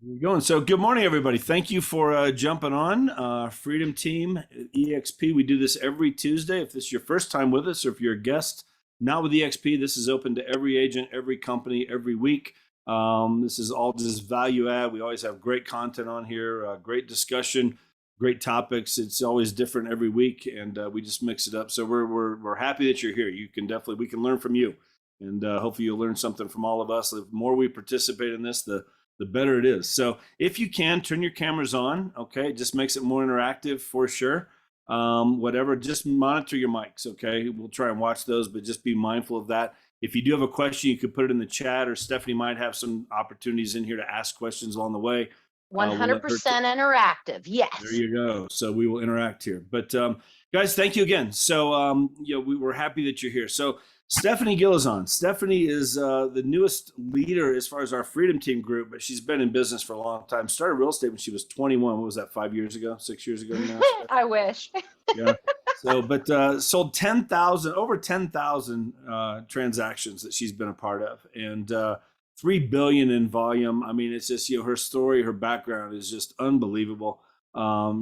We're going. So, good morning, everybody. Thank you for jumping on. Freedom Team, EXP. We do this every Tuesday. If this is your first time with us, or if you're a guest not with EXP, this is open to every agent, every company, every week. This is all just value add. We always have great content on here, great discussion, great topics. It's always different every week, and we just mix it up. So we're happy that you're here. You can definitely we can learn from you, and hopefully you'll learn something from all of us. The more we participate in this, the better it is. So if you can turn your cameras on, okay, it just makes it more interactive for sure. Whatever, just monitor your mics, okay? We'll try and watch those, but just be mindful of that. If you do have a question, you could put it in the chat, or Stephanie might have some opportunities in here to ask questions along the way. We'll let her 100% interactive. There Yes. you go. So we will interact here. But guys, thank you again. So we were happy that you're here. So Stephanie Gilezan. Stephanie is the newest leader as far as our Freedom Team group, but she's been in business for a long time. Started real estate when she was 21. What was that? 5 years ago? 6 years ago now? I wish. Yeah. So, but sold 10,000, over 10,000 transactions that she's been a part of, and 3 billion in volume. I mean, it's just her story, her background is just unbelievable.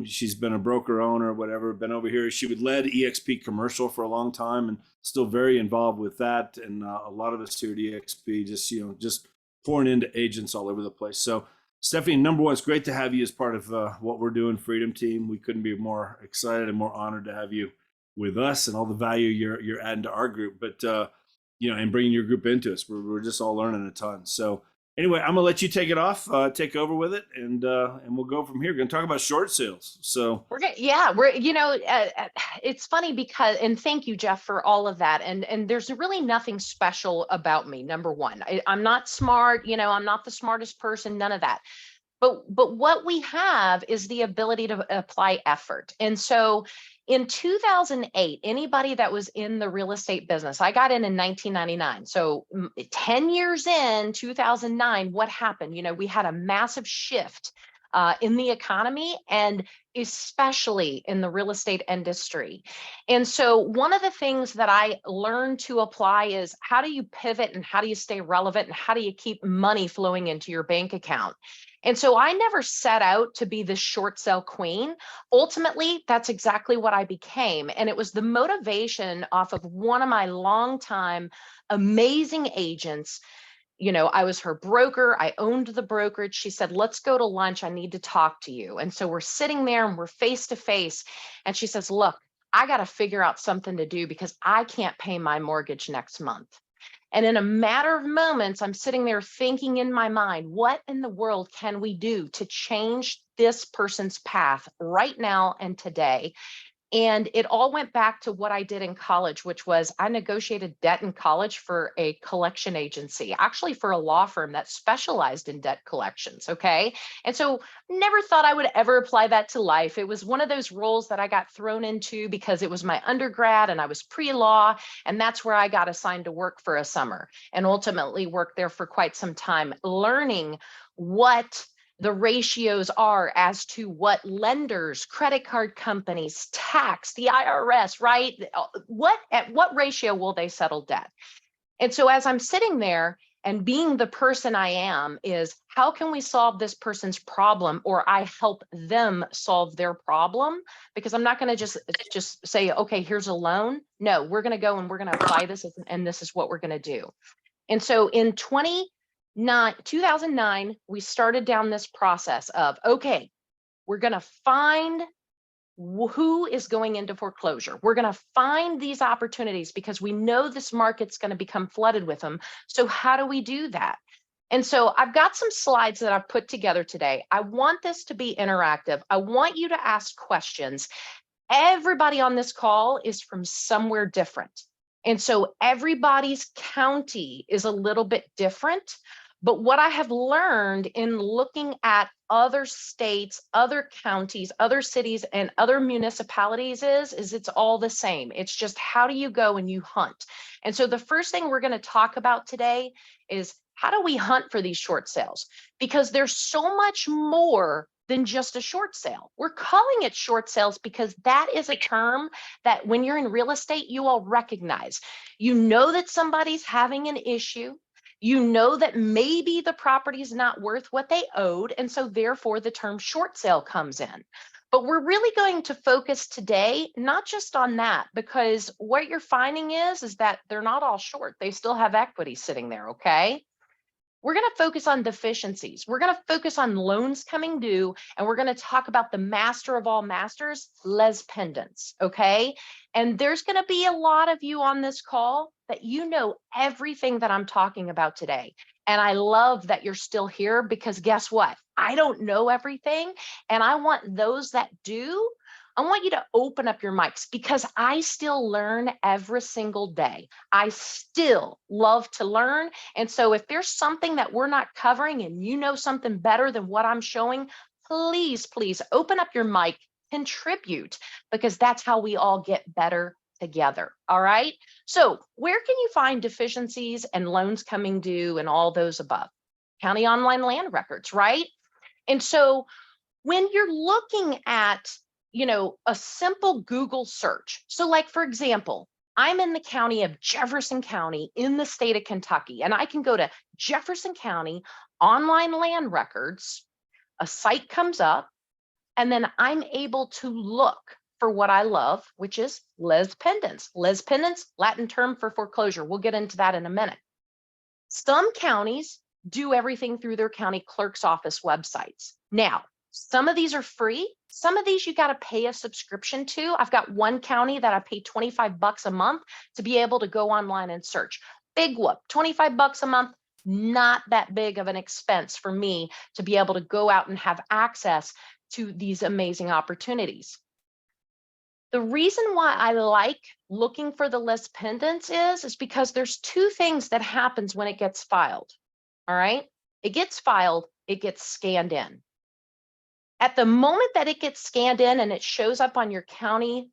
She's been a broker owner, whatever. Been over here. She would led EXP commercial for a long time, and still very involved with that. And a lot of us here at EXP just pouring into agents all over the place. So Stephanie, number one, it's great to have you as part of what we're doing, Freedom Team. We couldn't be more excited and more honored to have you with us and all the value you're adding to our group. But and bringing your group into us, we're just all learning a ton. So anyway, I'm gonna let you take it off, take over with it, and we'll go from here. We're gonna talk about short sales. So it's funny because, and thank you, Jeff, for all of that. And there's really nothing special about me. Number one, I'm not smart, I'm not the smartest person, none of that. But what we have is the ability to apply effort. And so in 2008, anybody that was in the real estate business, I got in 1999. So 10 years in 2009, what happened? We had a massive shift in the economy, and especially in the real estate industry. And so one of the things that I learned to apply is, how do you pivot, and how do you stay relevant, and how do you keep money flowing into your bank account? And so I never set out to be the short sale queen. Ultimately, that's exactly what I became. And it was the motivation off of one of my longtime amazing agents. I was her broker. I owned the brokerage. She said, let's go to lunch. I need to talk to you. And so we're sitting there and we're face to face. And she says, look, I got to figure out something to do because I can't pay my mortgage next month. And in a matter of moments, I'm sitting there thinking in my mind, what in the world can we do to change this person's path right now and today? And it all went back to what I did in college, which was I negotiated debt in college for a collection agency, actually for a law firm that specialized in debt collections. Okay. And so never thought I would ever apply that to life. It was one of those roles that I got thrown into because it was my undergrad and I was pre-law. And that's where I got assigned to work for a summer, and ultimately worked there for quite some time, learning what the ratios are as to what lenders, credit card companies, tax, the IRS, right? At what ratio will they settle debt? And so as I'm sitting there and being the person I am, is how can we solve this person's problem, or I help them solve their problem? Because I'm not going to just say, okay, here's a loan. No, we're going to go and we're going to apply this, and this is what we're going to do. And so in 2009, we started down this process of, okay, we're going to find who is going into foreclosure. We're going to find these opportunities because we know this market's going to become flooded with them. So how do we do that? And so I've got some slides that I've put together today. I want this to be interactive. I want you to ask questions. Everybody on this call is from somewhere different. And so everybody's county is a little bit different. But what I have learned in looking at other states, other counties, other cities, and other municipalities is it's all the same. It's just, how do you go and you hunt? And so the first thing we're going to talk about today is, how do we hunt for these short sales? Because there's so much more than just a short sale. We're calling it short sales because that is a term that when you're in real estate, you all recognize. You know that somebody's having an issue. You know that maybe the property is not worth what they owed, and so therefore the term short sale comes in. But we're really going to focus today, not just on that, because what you're finding is that they're not all short. They still have equity sitting there, okay? We're going to focus on deficiencies. We're going to focus on loans coming due, and we're going to talk about the master of all masters, les pendants, okay? And there's going to be a lot of you on this call that you know everything that I'm talking about today. And I love that you're still here, because guess what? I don't know everything, and I want those that do, I want you to open up your mics, because I still learn every single day. I still love to learn. And so if there's something that we're not covering and you know something better than what I'm showing, please, please open up your mic, contribute, because that's how we all get better together. All right. So where can you find deficiencies and loans coming due and all those above? County online land records, right? And so when you're looking at, a simple Google search. So like, for example, I'm in the county of Jefferson County in the state of Kentucky, and I can go to Jefferson County online land records, a site comes up, and then I'm able to look for what I love, which is les pendants. Les pendants, Latin term for foreclosure. We'll get into that in a minute. Some counties do everything through their county clerk's office websites. Now, some of these are free. Some of these you got to pay a subscription to. I've got one county that I pay 25 bucks a month to be able to go online and search. Big whoop, 25 bucks a month, not that big of an expense for me to be able to go out and have access to these amazing opportunities. The reason why I like looking for the les pendants is because there's two things that happens when it gets filed. All right, it gets filed, it gets scanned in. At the moment that it gets scanned in and it shows up on your county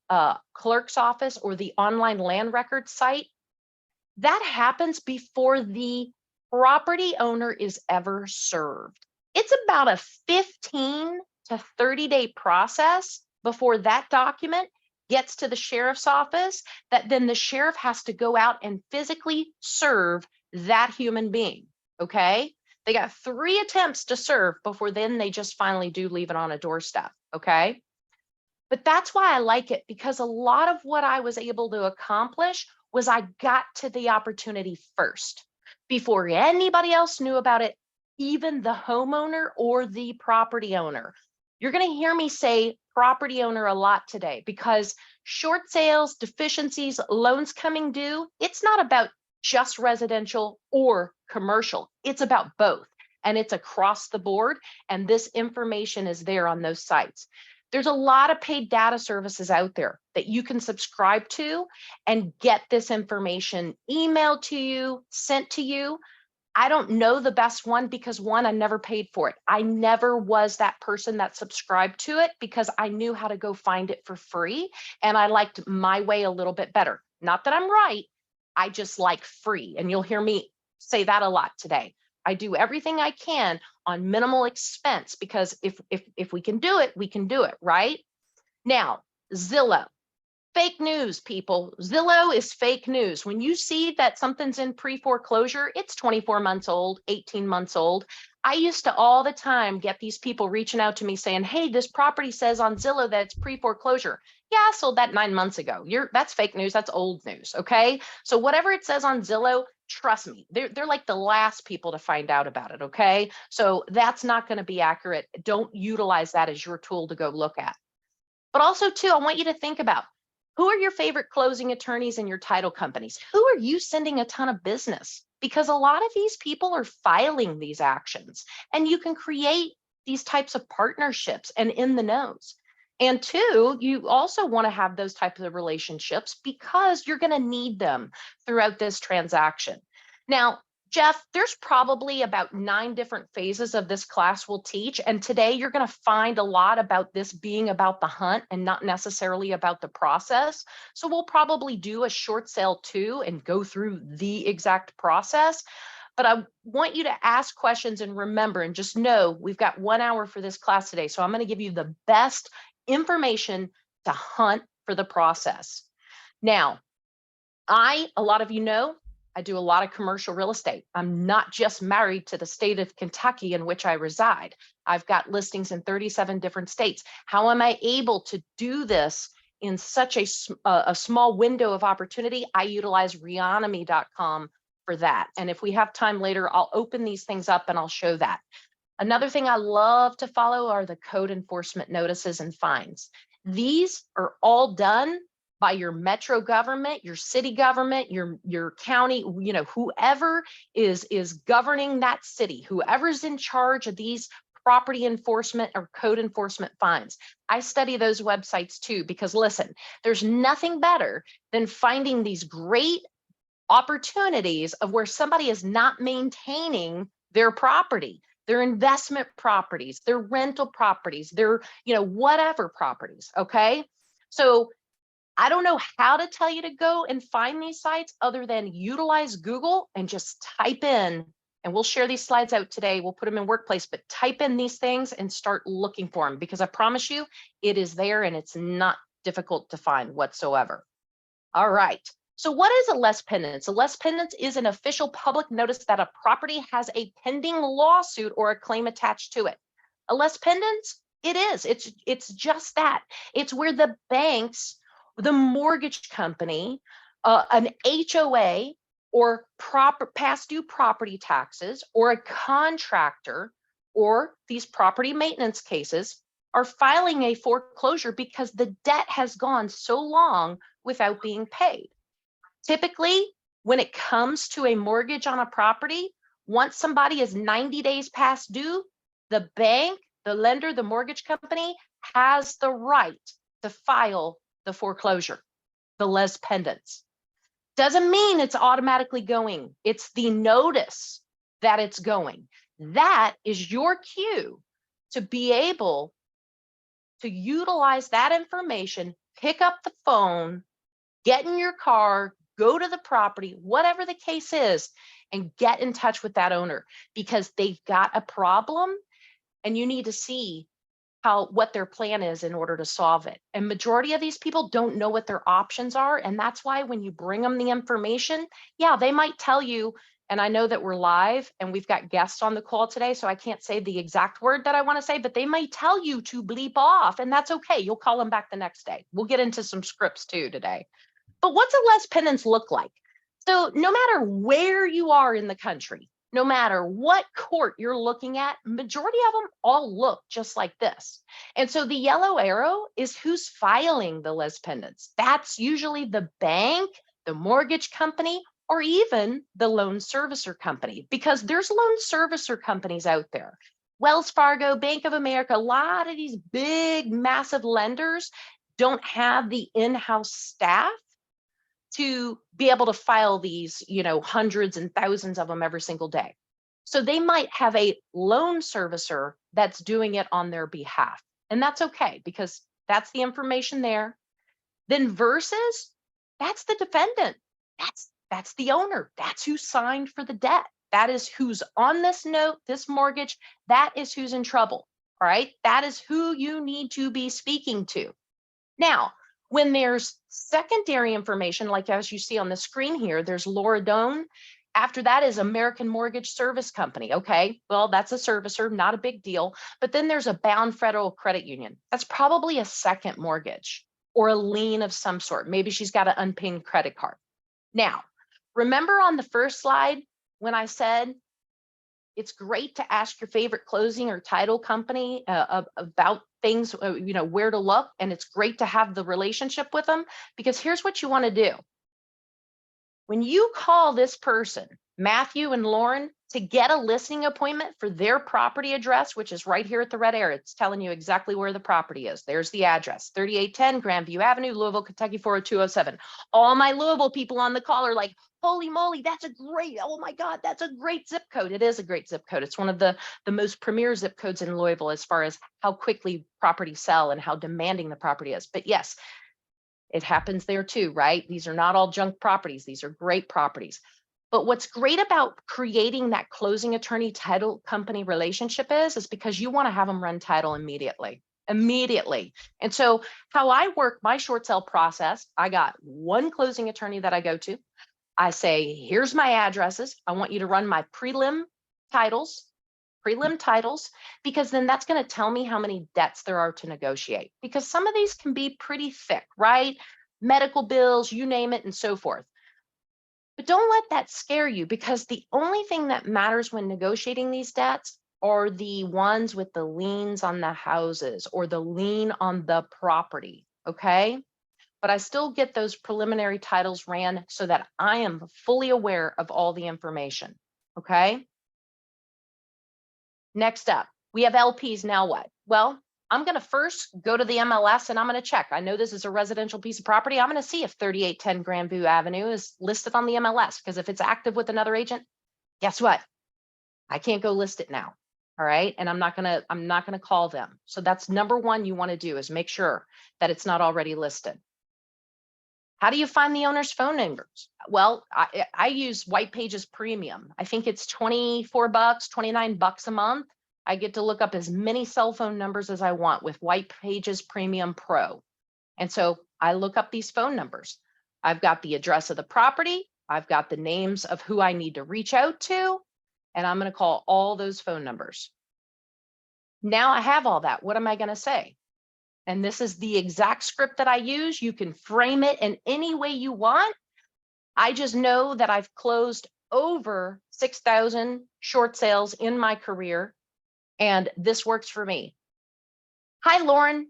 clerk's office or the online land record site, that happens before the property owner is ever served. It's about a 15 to 30-day process before that document gets to the sheriff's office, that then the sheriff has to go out and physically serve that human being, okay? They got 3 attempts to serve before then they just finally do leave it on a doorstep, okay? But that's why I like it, because a lot of what I was able to accomplish was I got to the opportunity first before anybody else knew about it, even the homeowner or the property owner. You're going to hear me say property owner a lot today, because short sales, deficiencies, loans coming due, it's not about just residential or commercial. It's about both, and it's across the board. And this information is there on those sites. There's a lot of paid data services out there that you can subscribe to and get this information emailed to you, sent to you. I don't know the best one, because one, I never paid for it. I never was that person that subscribed to it, because I knew how to go find it for free. And I liked my way a little bit better. Not that I'm right. I just like free. And you'll hear me say that a lot today. I do everything I can on minimal expense, because if we can do it, we can do it, right? Now, Zillow. Fake news, people. Zillow is fake news. When you see that something's in pre-foreclosure, it's 24 months old, 18 months old. I used to all the time get these people reaching out to me saying, hey, this property says on Zillow that it's pre-foreclosure. Yeah, I sold that 9 months ago. That's fake news. That's old news. Okay. So whatever it says on Zillow, trust me, they're like the last people to find out about it. Okay. So that's not going to be accurate. Don't utilize that as your tool to go look at. But also too, I want you to think about, who are your favorite closing attorneys in your title companies? Who are you sending a ton of business? Because a lot of these people are filing these actions, and you can create these types of partnerships and in the knows. And two, you also want to have those types of relationships, because you're going to need them throughout this transaction. Now, Jeff, there's probably about 9 different phases of this class we'll teach. And today you're going to find a lot about this being about the hunt and not necessarily about the process. So we'll probably do a short sale too and go through the exact process. But I want you to ask questions and remember, and just know we've got 1 hour for this class today. So I'm going to give you the best information to hunt for the process. Now, a lot of you know, I do a lot of commercial real estate. I'm not just married to the state of Kentucky in which I reside. I've got listings in 37 different states. How am I able to do this in such a small window of opportunity? I utilize reonomy.com for that. And if we have time later, I'll open these things up and I'll show that. Another thing I love to follow are the code enforcement notices and fines. These are all done by your metro government, your city government, your county, whoever is governing that city, whoever's in charge of these property enforcement or code enforcement fines. I study those websites too, because listen, there's nothing better than finding these great opportunities of where somebody is not maintaining their property, their investment properties, their rental properties, their, whatever properties. Okay. So I don't know how to tell you to go and find these sites other than utilize Google and just type in, and we'll share these slides out today. We'll put them in Workplace, but type in these things and start looking for them, because I promise you it is there and it's not difficult to find whatsoever. All right. So what is a les pendens? A les pendens is an official public notice that a property has a pending lawsuit or a claim attached to it. A les pendens, it is. It's just that. It's where the banks, the mortgage company, an HOA, or past due property taxes, or a contractor, or these property maintenance cases are filing a foreclosure because the debt has gone so long without being paid. Typically, when it comes to a mortgage on a property, once somebody is 90 days past due, the bank, the lender, the mortgage company has the right to file the foreclosure, the les pendens. Doesn't mean it's automatically going. It's the notice that it's going. That is your cue to be able to utilize that information, pick up the phone, get in your car, go to the property, whatever the case is, and get in touch with that owner, because they've got a problem and you need to see what their plan is in order to solve it. And majority of these people don't know what their options are. And that's why when you bring them the information, yeah, they might tell you, and I know that we're live and we've got guests on the call today, so I can't say the exact word that I want to say, but they might tell you to bleep off, and that's okay. You'll call them back the next day. We'll get into some scripts too today. But what's a les pendens look like? So no matter where you are in the country, no matter what court you're looking at, majority of them all look just like this. And so the yellow arrow is who's filing the les pendens. That's usually the bank, the mortgage company, or even the loan servicer company, because there's loan servicer companies out there. Wells Fargo, Bank of America, a lot of these big, massive lenders don't have the in-house staff to be able to file these, hundreds and thousands of them every single day. So they might have a loan servicer that's doing it on their behalf. And that's okay, because that's the information there. Then versus, that's the defendant. That's the owner. That's who signed for the debt. That is who's on this note, this mortgage. That is who's in trouble. All right. That is who you need to be speaking to. Now, when there's secondary information, like as you see on the screen here, there's Laura Doan. After that is American Mortgage Service Company. Okay, well, that's a servicer, not a big deal. But then there's a bound federal credit union. That's probably a second mortgage or a lien of some sort. Maybe she's got an unpaid credit card. Now, remember on the first slide when I said it's great to ask your favorite closing or title company about things, where to look, and it's great to have the relationship with them, because here's what you want to do. When you call this person, Matthew and Lauren, to get a listing appointment for their property address, which is right here at the red arrow, it's telling you exactly where the property is. There's the address, 3810 Grandview Avenue, Louisville, Kentucky, 40207. All my Louisville people on the call are like, holy moly, oh my God, that's a great zip code. It is a great zip code. It's one of the most premier zip codes in Louisville as far as how quickly properties sell and how demanding the property is. But yes, it happens there too, right? These are not all junk properties. These are great properties. But what's great about creating that closing attorney title company relationship is because you want to have them run title immediately. And so how I work my short sale process, I got one closing attorney that I go to. I say, here's my addresses. I want you to run my titles, prelim titles, because then that's going to tell me how many debts there are to negotiate, because some of these can be pretty thick, right? Medical bills, you name it, and so forth. But don't let that scare you, because the only thing that matters when negotiating these debts are the ones with the liens on the houses or the lien on the property, okay? But I still get those preliminary titles ran so that I am fully aware of all the information, okay? Next up, we have LPs. Now what? Well, I'm going to first go to the MLS and I'm going to check. I know this is a residential piece of property. I'm going to see if 3810 Grandview Avenue is listed on the MLS, because if it's active with another agent, guess what? I can't go list it now. All right. And I'm not going to call them. So that's number one you want to do, is make sure that it's not already listed. How do you find the owner's phone numbers? Well, I use White Pages Premium. I think it's 24 bucks, 29 bucks a month. I get to look up as many cell phone numbers as I want with White Pages Premium Pro. And so I look up these phone numbers. I've got the address of the property. I've got the names of who I need to reach out to, and I'm going to call all those phone numbers. Now I have all that. What am I going to say? And this is the exact script that I use. You can frame it in any way you want. I just know that I've closed over 6,000 short sales in my career, and this works for me. Hi, Lauren.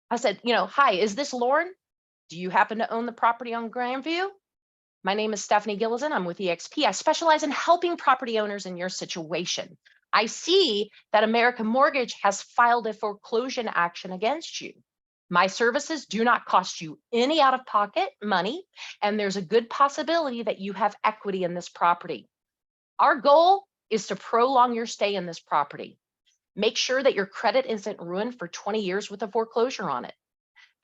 I said, hi, is this Lauren? Do you happen to own the property on Grandview? My name is Stephanie Gilezan. I'm with EXP. I specialize in helping property owners in your situation. I see that American Mortgage has filed a foreclosure action against you. My services do not cost you any out-of-pocket money, and there's a good possibility that you have equity in this property. Our goal is to prolong your stay in this property. Make sure that your credit isn't ruined for 20 years with a foreclosure on it.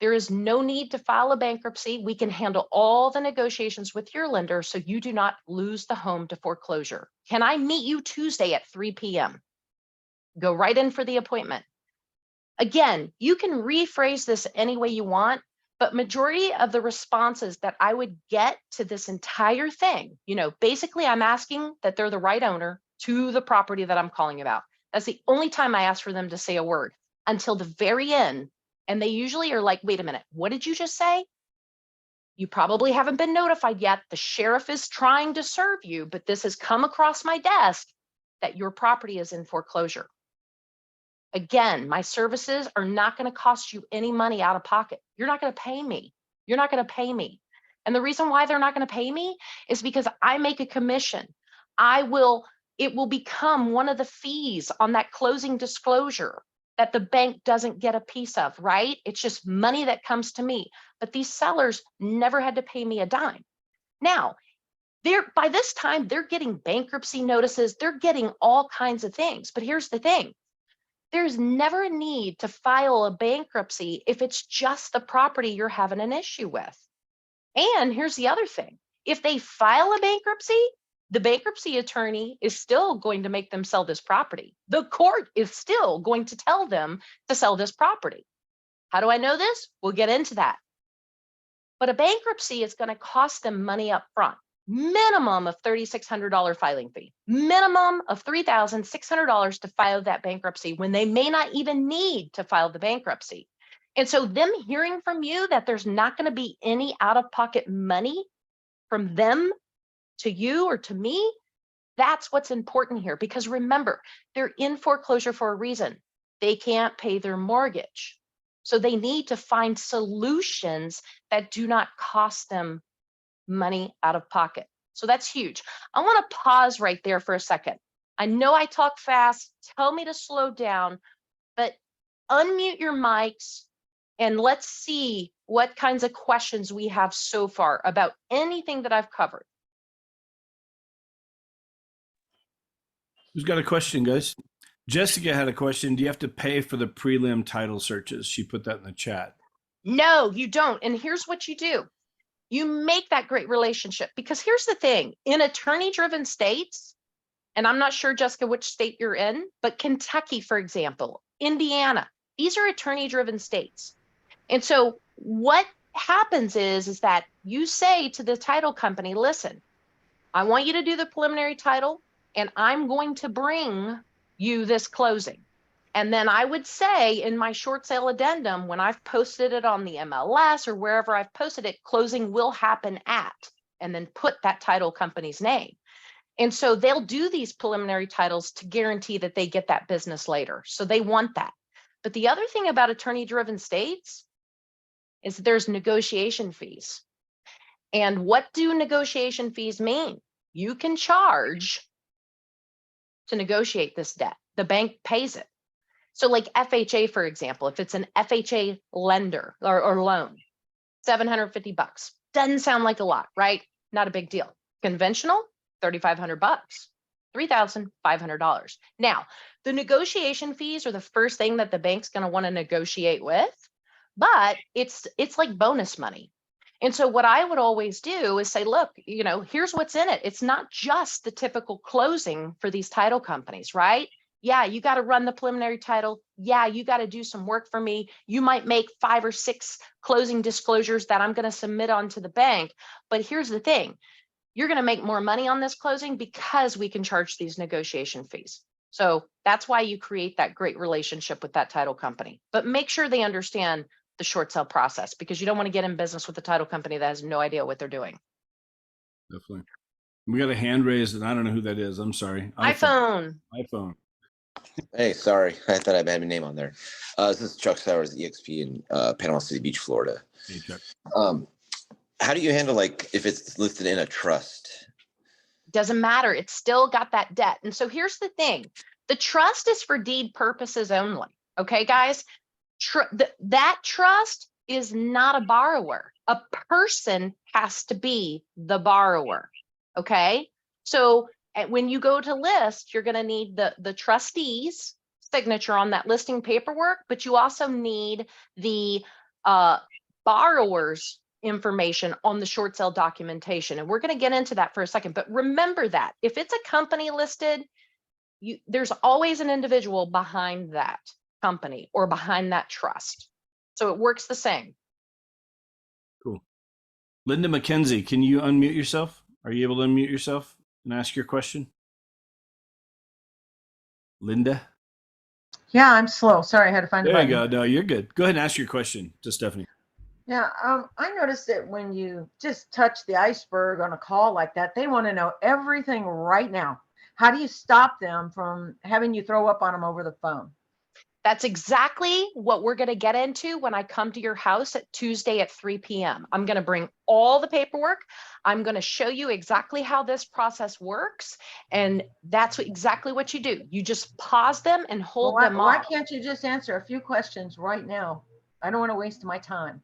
There is no need to file a bankruptcy. We can handle all the negotiations with your lender so you do not lose the home to foreclosure. Can I meet you Tuesday at 3 p.m.? Go right in for the appointment. Again, you can rephrase this any way you want, but majority of the responses that I would get to this entire thing, basically I'm asking that they're the right owner to the property that I'm calling about. That's the only time I ask for them to say a word, until the very end. And they usually are like, wait a minute, what did you just say? You probably haven't been notified yet. The sheriff is trying to serve you, but this has come across my desk that your property is in foreclosure. Again, my services are not going to cost you any money out of pocket. You're not going to pay me. You're not going to pay me. And the reason why they're not going to pay me is because I make a commission. It will become one of the fees on that closing disclosure that the bank doesn't get a piece of, right? It's just money that comes to me. But these sellers never had to pay me a dime. Now, by this time, they're getting bankruptcy notices. They're getting all kinds of things. But here's the thing. There's never a need to file a bankruptcy if it's just the property you're having an issue with. And here's the other thing. If they file a bankruptcy, the bankruptcy attorney is still going to make them sell this property. The court is still going to tell them to sell this property. How do I know this? We'll get into that. But a bankruptcy is going to cost them money up front. Minimum of $3,600 filing fee, minimum of $3,600 to file that bankruptcy when they may not even need to file the bankruptcy. And so them hearing from you that there's not going to be any out-of-pocket money from them to you or to me, that's what's important here. Because remember, they're in foreclosure for a reason. They can't pay their mortgage. So they need to find solutions that do not cost them money out of pocket. So that's huge. I want to pause right there for a second. I know I talk fast. Tell me to slow down, but unmute your mics and let's see what kinds of questions we have so far about anything that I've covered. Who's got a question, guys? Jessica had a question. Do you have to pay for the prelim title searches? She put that in the chat. No, you don't. And here's what you do. You make that great relationship, because here's the thing. In attorney-driven states, and I'm not sure, Jessica, which state you're in, but Kentucky, for example, Indiana, these are attorney-driven states. And so what happens is that you say to the title company, listen, I want you to do the preliminary title, and I'm going to bring you this closing. And then I would say in my short sale addendum, when I've posted it on the MLS or wherever I've posted it, closing will happen at, and then put that title company's name. And so they'll do these preliminary titles to guarantee that they get that business later. So they want that. But the other thing about attorney-driven states is there's negotiation fees. And what do negotiation fees mean? You can charge to negotiate this debt. The bank pays it. So like FHA, for example, if it's an FHA lender or loan, $750. Doesn't sound like a lot, right? Not a big deal. Conventional, $3,500, $3,500. Now, the negotiation fees are the first thing that the bank's going to want to negotiate with, but it's like bonus money. And so what I would always do is say, look, here's what's in it. It's not just the typical closing for these title companies, right? Yeah, you got to run the preliminary title. Yeah, you got to do some work for me. You might make 5 or 6 closing disclosures that I'm going to submit onto the bank. But here's the thing. You're going to make more money on this closing because we can charge these negotiation fees. So that's why you create that great relationship with that title company. But make sure they understand the short sale process, because you don't want to get in business with a title company that has no idea what they're doing. Definitely. We got a hand raised, and I don't know who that is. I'm sorry. iPhone. Hey, sorry. I thought I had my name on there. This is Chuck Sowers, EXP in Panama City Beach, Florida. Hey, Chuck. How do you handle, like, if it's listed in a trust? Doesn't matter. It's still got that debt. And so here's the thing. The trust is for deed purposes only. Okay, guys? That trust is not a borrower. A person has to be the borrower. Okay? So when you go to list, you're going to need the trustee's signature on that listing paperwork, but you also need the borrower's information on the short sale documentation. And we're going to get into that for a second. But remember that if it's a company listed, there's always an individual behind that company or behind that trust. So it works the same. Cool. Linda McKenzie, can you unmute yourself? Are you able to unmute yourself and ask your question? Linda? Yeah, I'm slow. Sorry, I had to find the There you button. go. No, you're good. Go ahead and ask your question to Stephanie. Yeah, I noticed that when you just touch the iceberg on a call like that, they want to know everything right now. How do you stop them from having you throw up on them over the phone? That's exactly what we're going to get into when I come to your house at Tuesday at 3 p.m. I'm going to bring all the paperwork. I'm going to show you exactly how this process works. And that's exactly what you do. You just pause them and hold them Why off. can't you just answer a few questions right now? I don't want to waste my time.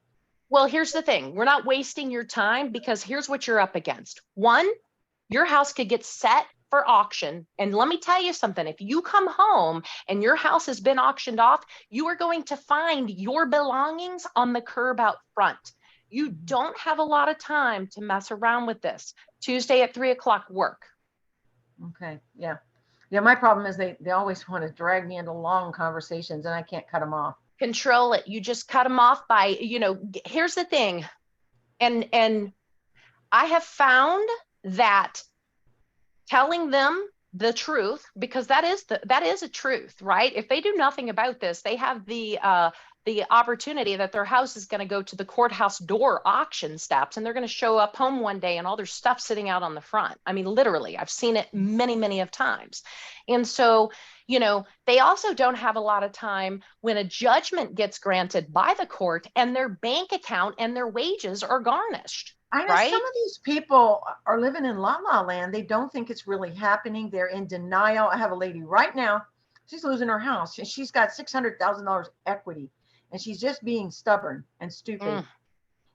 Well, here's the thing. We're not wasting your time, because here's what you're up against. One, your house could get set for auction. And let me tell you something. If you come home and your house has been auctioned off, you are going to find your belongings on the curb out front. You don't have a lot of time to mess around with this. Tuesday at 3 o'clock work. Okay, yeah. Yeah, my problem is they always want to drag me into long conversations and I can't cut them off. Control it. You just cut them off by, here's the thing. And I have found that telling them the truth, because that is a truth, right? If they do nothing about this, they have the opportunity that their house is going to go to the courthouse door auction steps, and they're going to show up home one day and all their stuff sitting out on the front. I mean, literally, I've seen it many, many of times. And so, they also don't have a lot of time when a judgment gets granted by the court and their bank account and their wages are garnished. I know right? some of these people are living in la la land. They don't think it's really happening. They're in denial. I have a lady right now. She's losing her house. She's got $600,000 equity, and she's just being stubborn and stupid.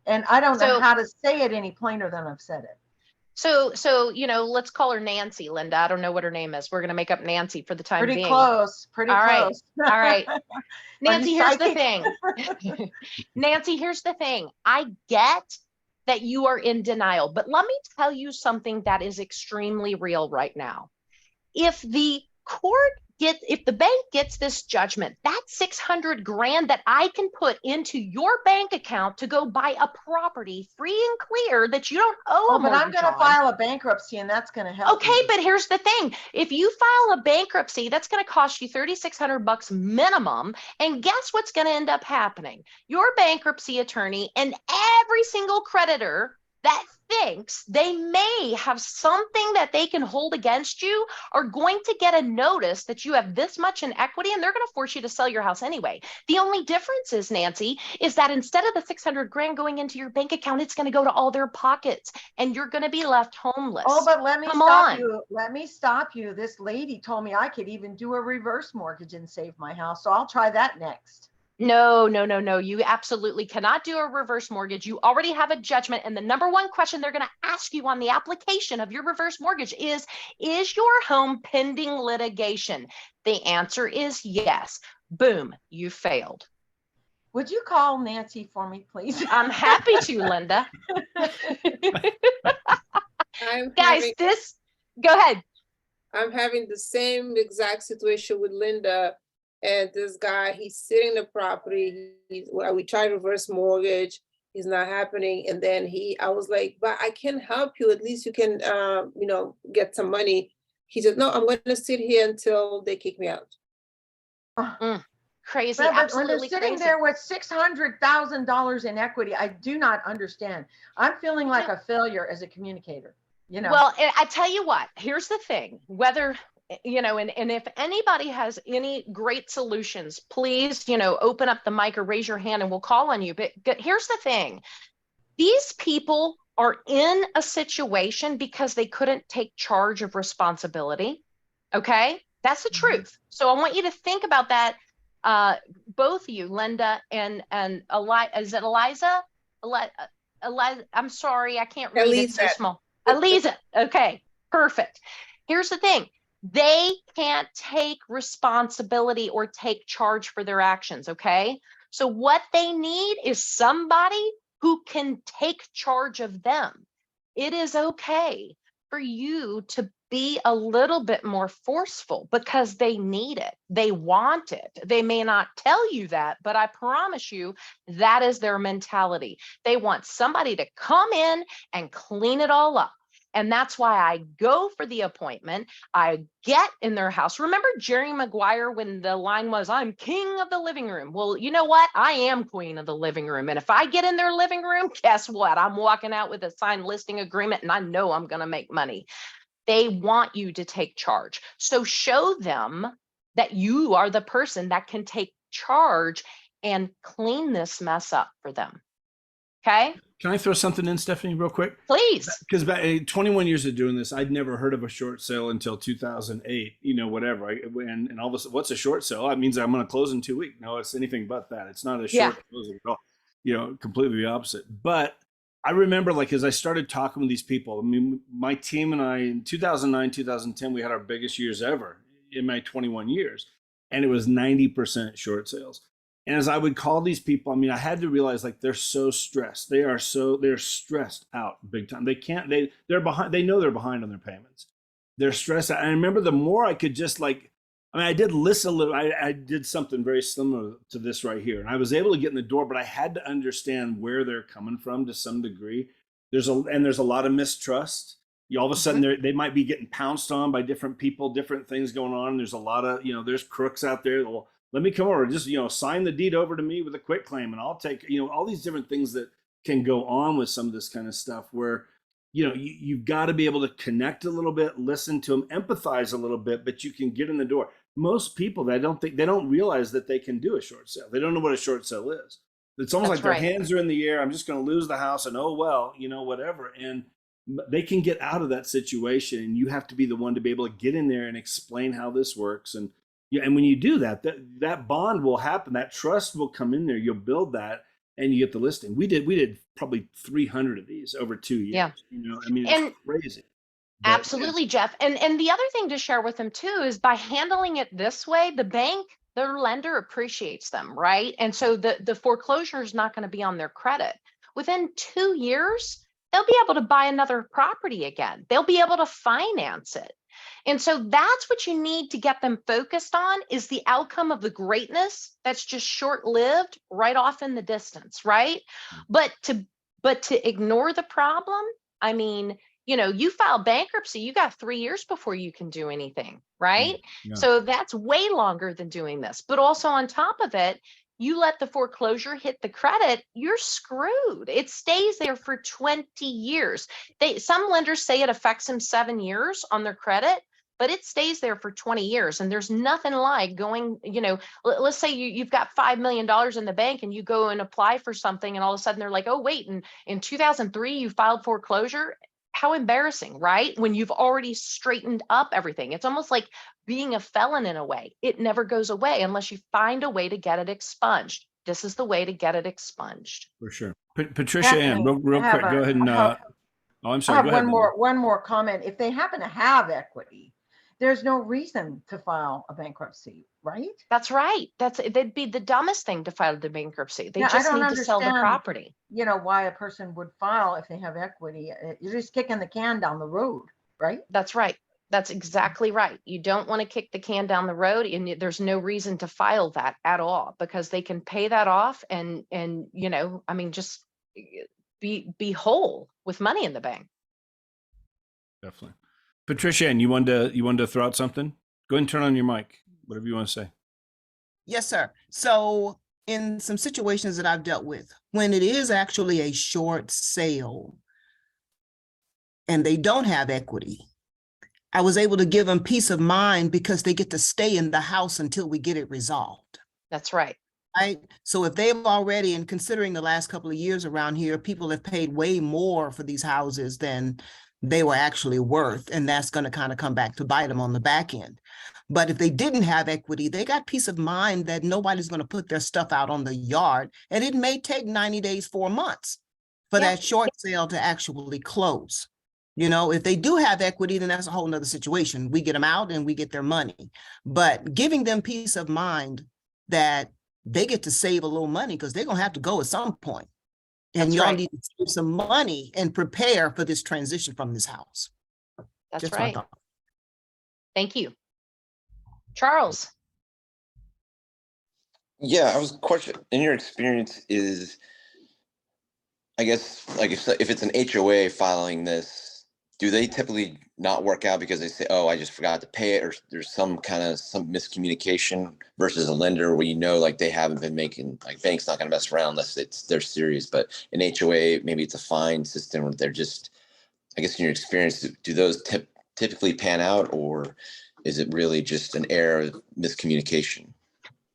And I don't know how to say it any plainer than I've said it. So, let's call her Nancy, Linda. I don't know what her name is. We're going to make up Nancy for the time being. Pretty close. All right. Nancy, here's the thing. Nancy, here's the thing. I get that you are in denial, but let me tell you something that is extremely real right now. If the court if the bank gets this judgment, that's 600 grand that I can put into your bank account to go buy a property free and clear that you don't owe Oh, a but I'm mortgage going to on. file a bankruptcy and that's going to help Okay, me. but here's the thing. If you file a bankruptcy, that's going to cost you $3,600 minimum. And guess what's going to end up happening? Your bankruptcy attorney and every single creditor that thinks they may have something that they can hold against you are going to get a notice that you have this much in equity, and they're going to force you to sell your house anyway. The only difference is, Nancy, is that instead of the 600 grand going into your bank account, it's going to go to all their pockets and you're going to be left homeless. Oh, but let me Come stop on. you. Let me stop you. This lady told me I could even do a reverse mortgage and save my house. So I'll try that next. No, no, no, no. You absolutely cannot do a reverse mortgage. You already have a judgment. And the number one question they're going to ask you on the application of your reverse mortgage is your home pending litigation? The answer is yes. Boom, you failed. Would you call Nancy for me, please? I'm happy to, Linda. Guys, go ahead. I'm having the same exact situation with Linda. And this guy, he's sitting in the property. We tried reverse mortgage. He's not happening. And then I was like, but I can help you. At least you can, get some money. He said, no, I'm going to sit here until they kick me out. Crazy, But when they're absolutely sitting crazy. there with $600,000 in equity, I do not understand. I'm feeling like a failure as a communicator. Well, I tell you what, here's the thing, whether, and if anybody has any great solutions, please, open up the mic or raise your hand and we'll call on you. But here's the thing. These people are in a situation because they couldn't take charge of responsibility. Okay. That's the truth. So I want you to think about that. Both of you, Linda and is it Eliza? Eliza, I'm sorry, I can't read. It's so small. Eliza. Okay, perfect. Here's the thing. They can't take responsibility or take charge for their actions, okay? So what they need is somebody who can take charge of them. It is okay for you to be a little bit more forceful because they need it. They want it. They may not tell you that, but I promise you that is their mentality. They want somebody to come in and clean it all up. And that's why I go for the appointment. I get in their house. Remember Jerry Maguire when the line was, I'm king of the living room. Well, you know what? I am queen of the living room. And if I get in their living room, guess what? I'm walking out with a signed listing agreement and I know I'm going to make money. They want you to take charge. So show them that you are the person that can take charge and clean this mess up for them. Okay. Can I throw something in, Stephanie, real quick? Please. Because back 21 years of doing this, I'd never heard of a short sale until 2008, whatever. And all of a sudden, what's a short sale? That means I'm going to close in 2 weeks. No, it's anything but that. It's not a short closing at all, completely the opposite. But I remember, as I started talking with these people, my team and I, in 2009, 2010, we had our biggest years ever in my 21 years. And it was 90% short sales. And as I would call these people, I had to realize they're so stressed. They're stressed out big time. They're behind. They know they're behind on their payments. They're stressed out. And I remember the more I could just I did list a little, I did something very similar to this right here. And I was able to get in the door, but I had to understand where they're coming from to some degree. There's a lot of mistrust. All of a sudden they might be getting pounced on by different people, different things going on. There's a lot of, there's crooks out there that will, let me come over, just, sign the deed over to me with a quick claim and I'll take, all these different things that can go on with some of this kind of stuff where, you've got to be able to connect a little bit, listen to them, empathize a little bit, but you can get in the door. Most people, they don't realize that they can do a short sale. They don't know what a short sale is. It's almost like their hands are in the air. I'm just going to lose the house and whatever. And they can get out of that situation. And you have to be the one to be able to get in there and explain how this works. And when you do that, that bond will happen. That trust will come in there. You'll build that and you get the listing. We did probably 300 of these over 2 years. Yeah. It's crazy. But, absolutely, Jeff. And the other thing to share with them too is by handling it this way, the bank, their lender appreciates them, right? And so the foreclosure is not going to be on their credit. Within 2 years, they'll be able to buy another property again. They'll be able to finance it. And so that's what you need to get them focused on, is the outcome of the greatness that's just short-lived right off in the distance, right? But to ignore the problem, I mean, you file bankruptcy, you got 3 years before you can do anything, right? Yeah. So that's way longer than doing this. But also on top of it, you let the foreclosure hit the credit, you're screwed. It stays there for 20 years. Some lenders say it affects them 7 years on their credit, but it stays there for 20 years. And there's nothing like going, let's say you've got $5 million in the bank and you go and apply for something and all of a sudden they're like, oh, wait, and in 2003, you filed foreclosure. How embarrassing, right? When you've already straightened up everything. It's almost like being a felon in a way. It never goes away unless you find a way to get it expunged. This is the way to get it expunged. For sure. Patricia Ann, Kathleen, real I have quick, go ahead and, I oh, I'm I sorry, have go ahead. one more comment. If they happen to have equity, there's no reason to file a bankruptcy, right? That's right. That'd be the dumbest thing to file the bankruptcy. They Yeah, I just don't need to sell the understand, property. why a person would file if they have equity. You're just kicking the can down the road, right? That's right. That's exactly right. You don't want to kick the can down the road, and there's no reason to file that at all, because they can pay that off and I mean, just be whole with money in the bank. Definitely. Patricia Ann, you wanted to throw out something? Go ahead and turn on your mic, whatever you want to say. Yes, sir. So in some situations that I've dealt with, when it is actually a short sale and they don't have equity, I was able to give them peace of mind because they get to stay in the house until we get it resolved. That's right. Right. So if they've already, and considering the last couple of years around here, people have paid way more for these houses than they were actually worth. And that's going to kind of come back to bite them on the back end. But if they didn't have equity, they got peace of mind that nobody's going to put their stuff out on the yard. And it may take 90 days, 4 months for Yeah. that short sale to actually close. If they do have equity, then that's a whole nother situation. We get them out and we get their money. But giving them peace of mind that they get to save a little money, because they're going to have to go at some point. And That's y'all right. need to save some money and prepare for this transition from this house. That's Just my right. thought. Thank you. Charles. Yeah, I was question in your experience is, I guess, like if it's an HOA filing this, do they typically not work out because they say, oh, I just forgot to pay it, or there's some miscommunication versus a lender where like they haven't been making, like, bank's not going to mess around unless they're serious, but an HOA, maybe it's a fine system where they're just, I guess in your experience, do those typically pan out, or is it really just an error of miscommunication?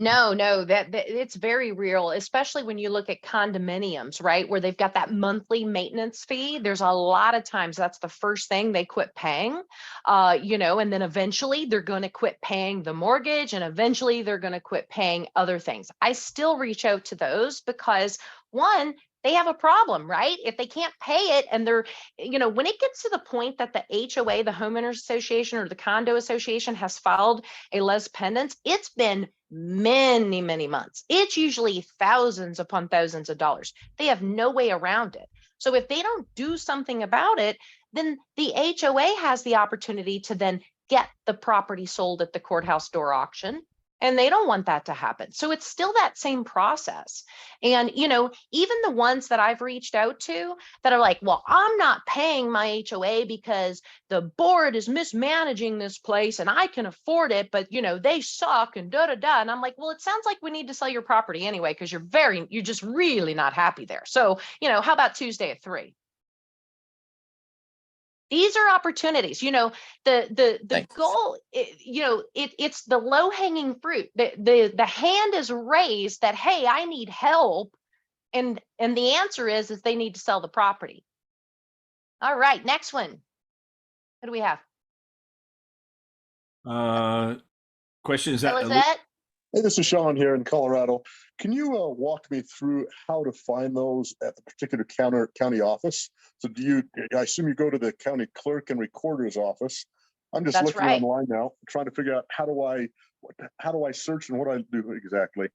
No, that it's very real, especially when you look at condominiums, right? Where they've got that monthly maintenance fee. There's a lot of times that's the first thing they quit paying, and then eventually they're going to quit paying the mortgage, and eventually they're going to quit paying other things. I still reach out to those because, one, they have a problem, right? If they can't pay it and they're, when it gets to the point that the HOA, the homeowners association, or the condo association has filed a les pendens, it's been many, many months. It's usually thousands upon thousands of dollars. They have no way around it. So if they don't do something about it, then the HOA has the opportunity to then get the property sold at the courthouse door auction. And they don't want that to happen. So it's still that same process. And, even the ones that I've reached out to that are like, well, I'm not paying my HOA because the board is mismanaging this place and I can afford it, but, they suck and da-da-da. And I'm like, well, it sounds like we need to sell your property anyway, because you're just really not happy there. So, how about Tuesday at 3? These are opportunities, the Thanks. goal, it's the low hanging fruit. The hand is raised that, hey, I need help. And the answer is they need to sell the property. All right, next one. What do we have? Question is that Gilezan? Hey, this is Sean here in Colorado. Can you walk me through how to find those at the particular county office? So I assume you go to the county clerk and recorder's office. I'm just That's looking right. online now, trying to figure out how do I search and what do I do exactly?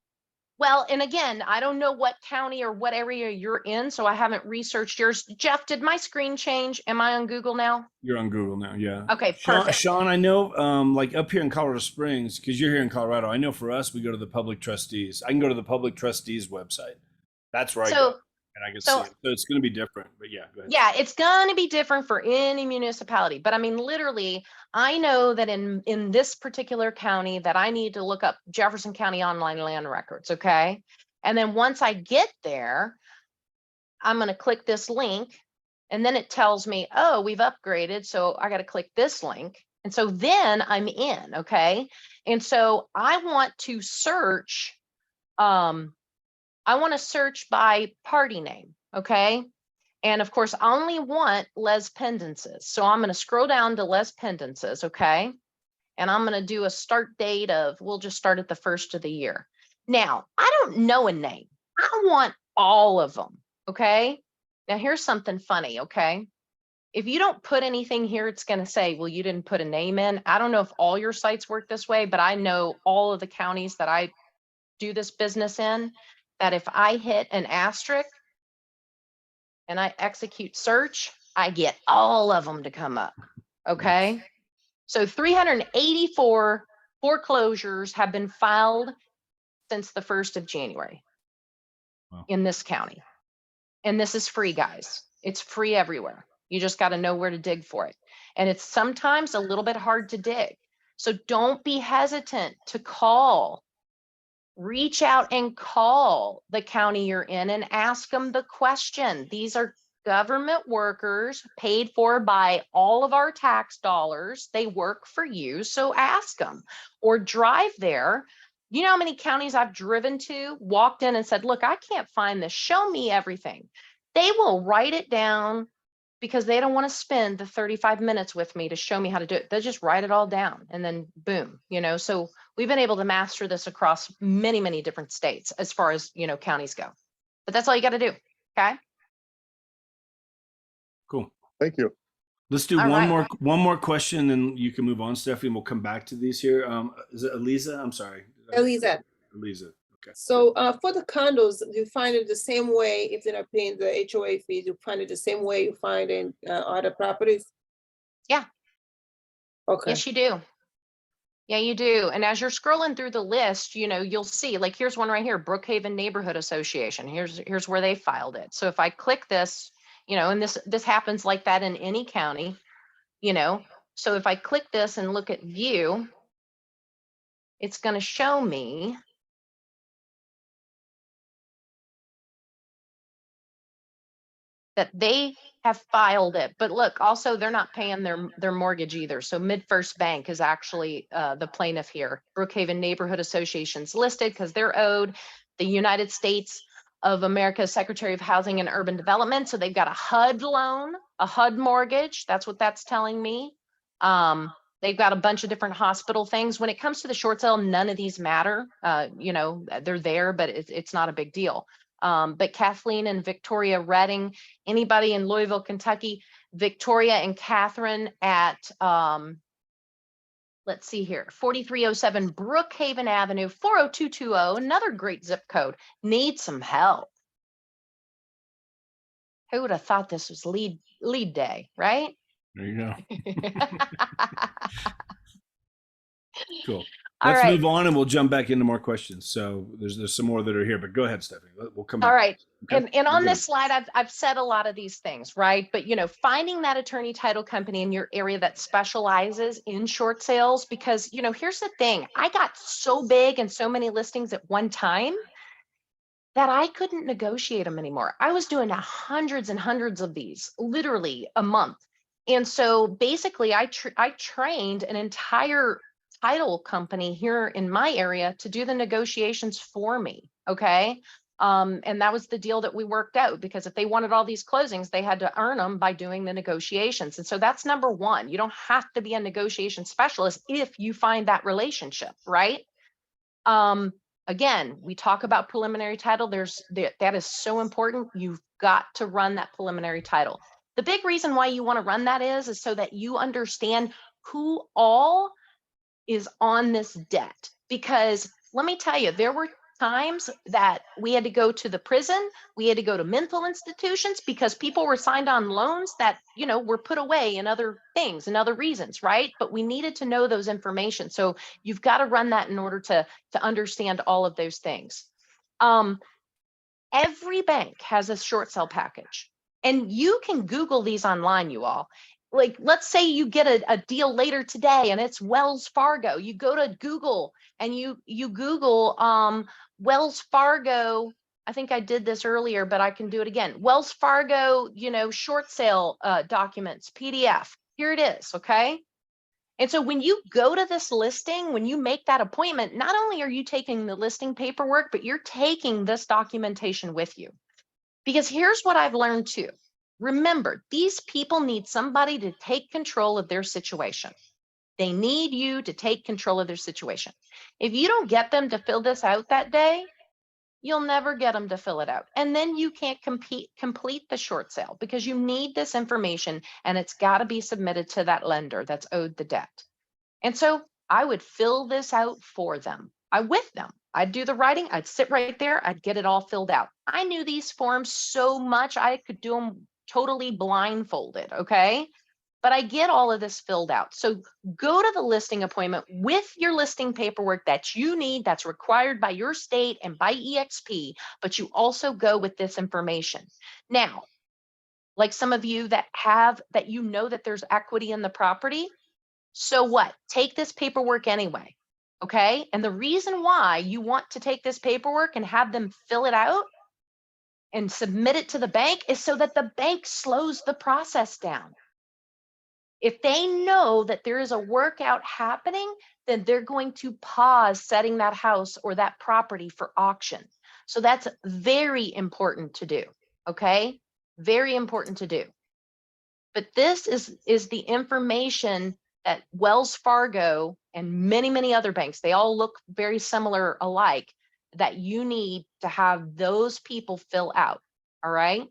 Well, and again, I don't know what county or what area you're in, so I haven't researched yours. Jeff, did my screen change? Am I on Google now? You're on Google now, yeah. Okay, Sean, perfect. Sean, I know, like up here in Colorado Springs, because you're here in Colorado, I know for us, we go to the public trustees. I can go to the public trustees website. That's where I go, and I can see so it. So it's going to be different, but yeah, go ahead. yeah, it's going to be different for any municipality. But I mean, literally, I know that in this particular county that I need to look up Jefferson County online land records, okay? And then once I get there, I'm going to click this link, and then it tells me, oh, we've upgraded, so I got to click this link. And so then I'm in, okay? And so I want to search, I want to search by party name, okay? And of course, I only want les pendances. So I'm going to scroll down to les pendances, okay? And I'm going to do a start date of, we'll just start at the first of the year. Now, I don't know a name. I want all of them, okay? Now, here's something funny, okay? If you don't put anything here, it's going to say, well, you didn't put a name in. I don't know if all your sites work this way, but I know all of the counties that I do this business in, that if I hit an asterisk, and I execute search, I get all of them to come up, okay? So 384 foreclosures have been filed since the 1st of January in this county. And this is free, guys. It's free everywhere. You just got to know where to dig for it. And it's sometimes a little bit hard to dig. So don't be hesitant to call. Reach out and call the county you're in and ask them the question. These are government workers paid for by all of our tax dollars. They work for you, so ask them. Or drive there. You know how many counties I've driven to, walked in and said, look, I can't find this. Show me everything. They will write it down because they don't want to spend the 35 minutes with me to show me how to do it. They'll just write it all down and then boom, you know. So we've been able to master this across many, many different states as far as, you know, counties go. But that's all you got to do. Okay. Cool. Thank you. Let's do All right. one more question, and you can move on, Stephanie. And we'll come back to these here. Is it Eliza? I'm sorry. Eliza. Eliza. Okay. So for the condos, you find it the same way if they're not paying the HOA fees, you find it the same way you find in other properties? Yeah. Okay. Yes, you do. Yeah, you do. And as you're scrolling through the list, you know, you'll see, like, here's one right here, Brookhaven Neighborhood Association. Here's where they filed it. So if I click this, you know, and this happens like that in any county, you know. So if I click this and look at view, it's going to show me that they have filed it. But look, also they're not paying their mortgage either. So MidFirst Bank is actually the plaintiff here. Brookhaven Neighborhood Association's listed because they're owed the United States of America Secretary of Housing and Urban Development. So they've got a HUD loan, a HUD mortgage. That's what that's telling me. They've got a bunch of different hospital things. When it comes to the short sale, none of these matter. You know, they're there, but it's not a big deal. But Kathleen and Victoria Redding, anybody in Louisville, Kentucky, Victoria and Catherine at, let's see here, 4307 Brookhaven Avenue, 40220, another great zip code, need some help. Who would have thought this was lead day, right? There you go. Cool. All Let's right. move on, and we'll jump back into more questions. So there's some more that are here, but go ahead, Stephanie. We'll come back. All right. Okay? And on We're this slide, I've said a lot of these things, right? But, you know, finding that attorney title company in your area that specializes in short sales, because, you know, here's the thing. I got so big and so many listings at one time that I couldn't negotiate them anymore. I was doing hundreds and hundreds of these, literally a month. And so basically I trained an entire title company here in my area to do the negotiations for me. Okay. And that was the deal that we worked out, because if they wanted all these closings, they had to earn them by doing the negotiations. And so that's number one. You don't have to be a negotiation specialist if you find that relationship, right? Again, we talk about preliminary title. That is so important. You've got to run that preliminary title. The big reason why you want to run that is so that you understand who all is on this debt. Because let me tell you, there were times that we had to go to the prison, we had to go to mental institutions because people were signed on loans that, you know, were put away in other things and other reasons, right? But we needed to know those information. So you've got to run that in order to understand all of those things. Every bank has a short sale package, and you can Google these online, you all. Like, let's say you get a deal later today and it's Wells Fargo. You go to Google and you Google Wells Fargo. I think I did this earlier, but I can do it again. Wells Fargo, you know, short sale documents, PDF. Here it is, okay? And so when you go to this listing, when you make that appointment, not only are you taking the listing paperwork, but you're taking this documentation with you. Because here's what I've learned too. Remember, these people need somebody to take control of their situation. They need you to take control of their situation. If you don't get them to fill this out that day, you'll never get them to fill it out. And then you can't complete the short sale because you need this information and it's got to be submitted to that lender that's owed the debt. And so I would fill this out for them. With them. I'd do the writing. I'd sit right there. I'd get it all filled out. I knew these forms so much I could do them totally blindfolded. Okay. But I get all of this filled out. So go to the listing appointment with your listing paperwork that you need, that's required by your state and by EXP, but you also go with this information. Now, like some of you that you know that there's equity in the property, so what? Take this paperwork anyway, okay? And the reason why you want to take this paperwork and have them fill it out and submit it to the bank is so that the bank slows the process down. If they know that there is a workout happening, then they're going to pause setting that house or that property for auction. So that's very important to do, okay? Very important to do. But this is the information that Wells Fargo and many, many other banks, they all look very similar alike, that you need to have those people fill out, all right?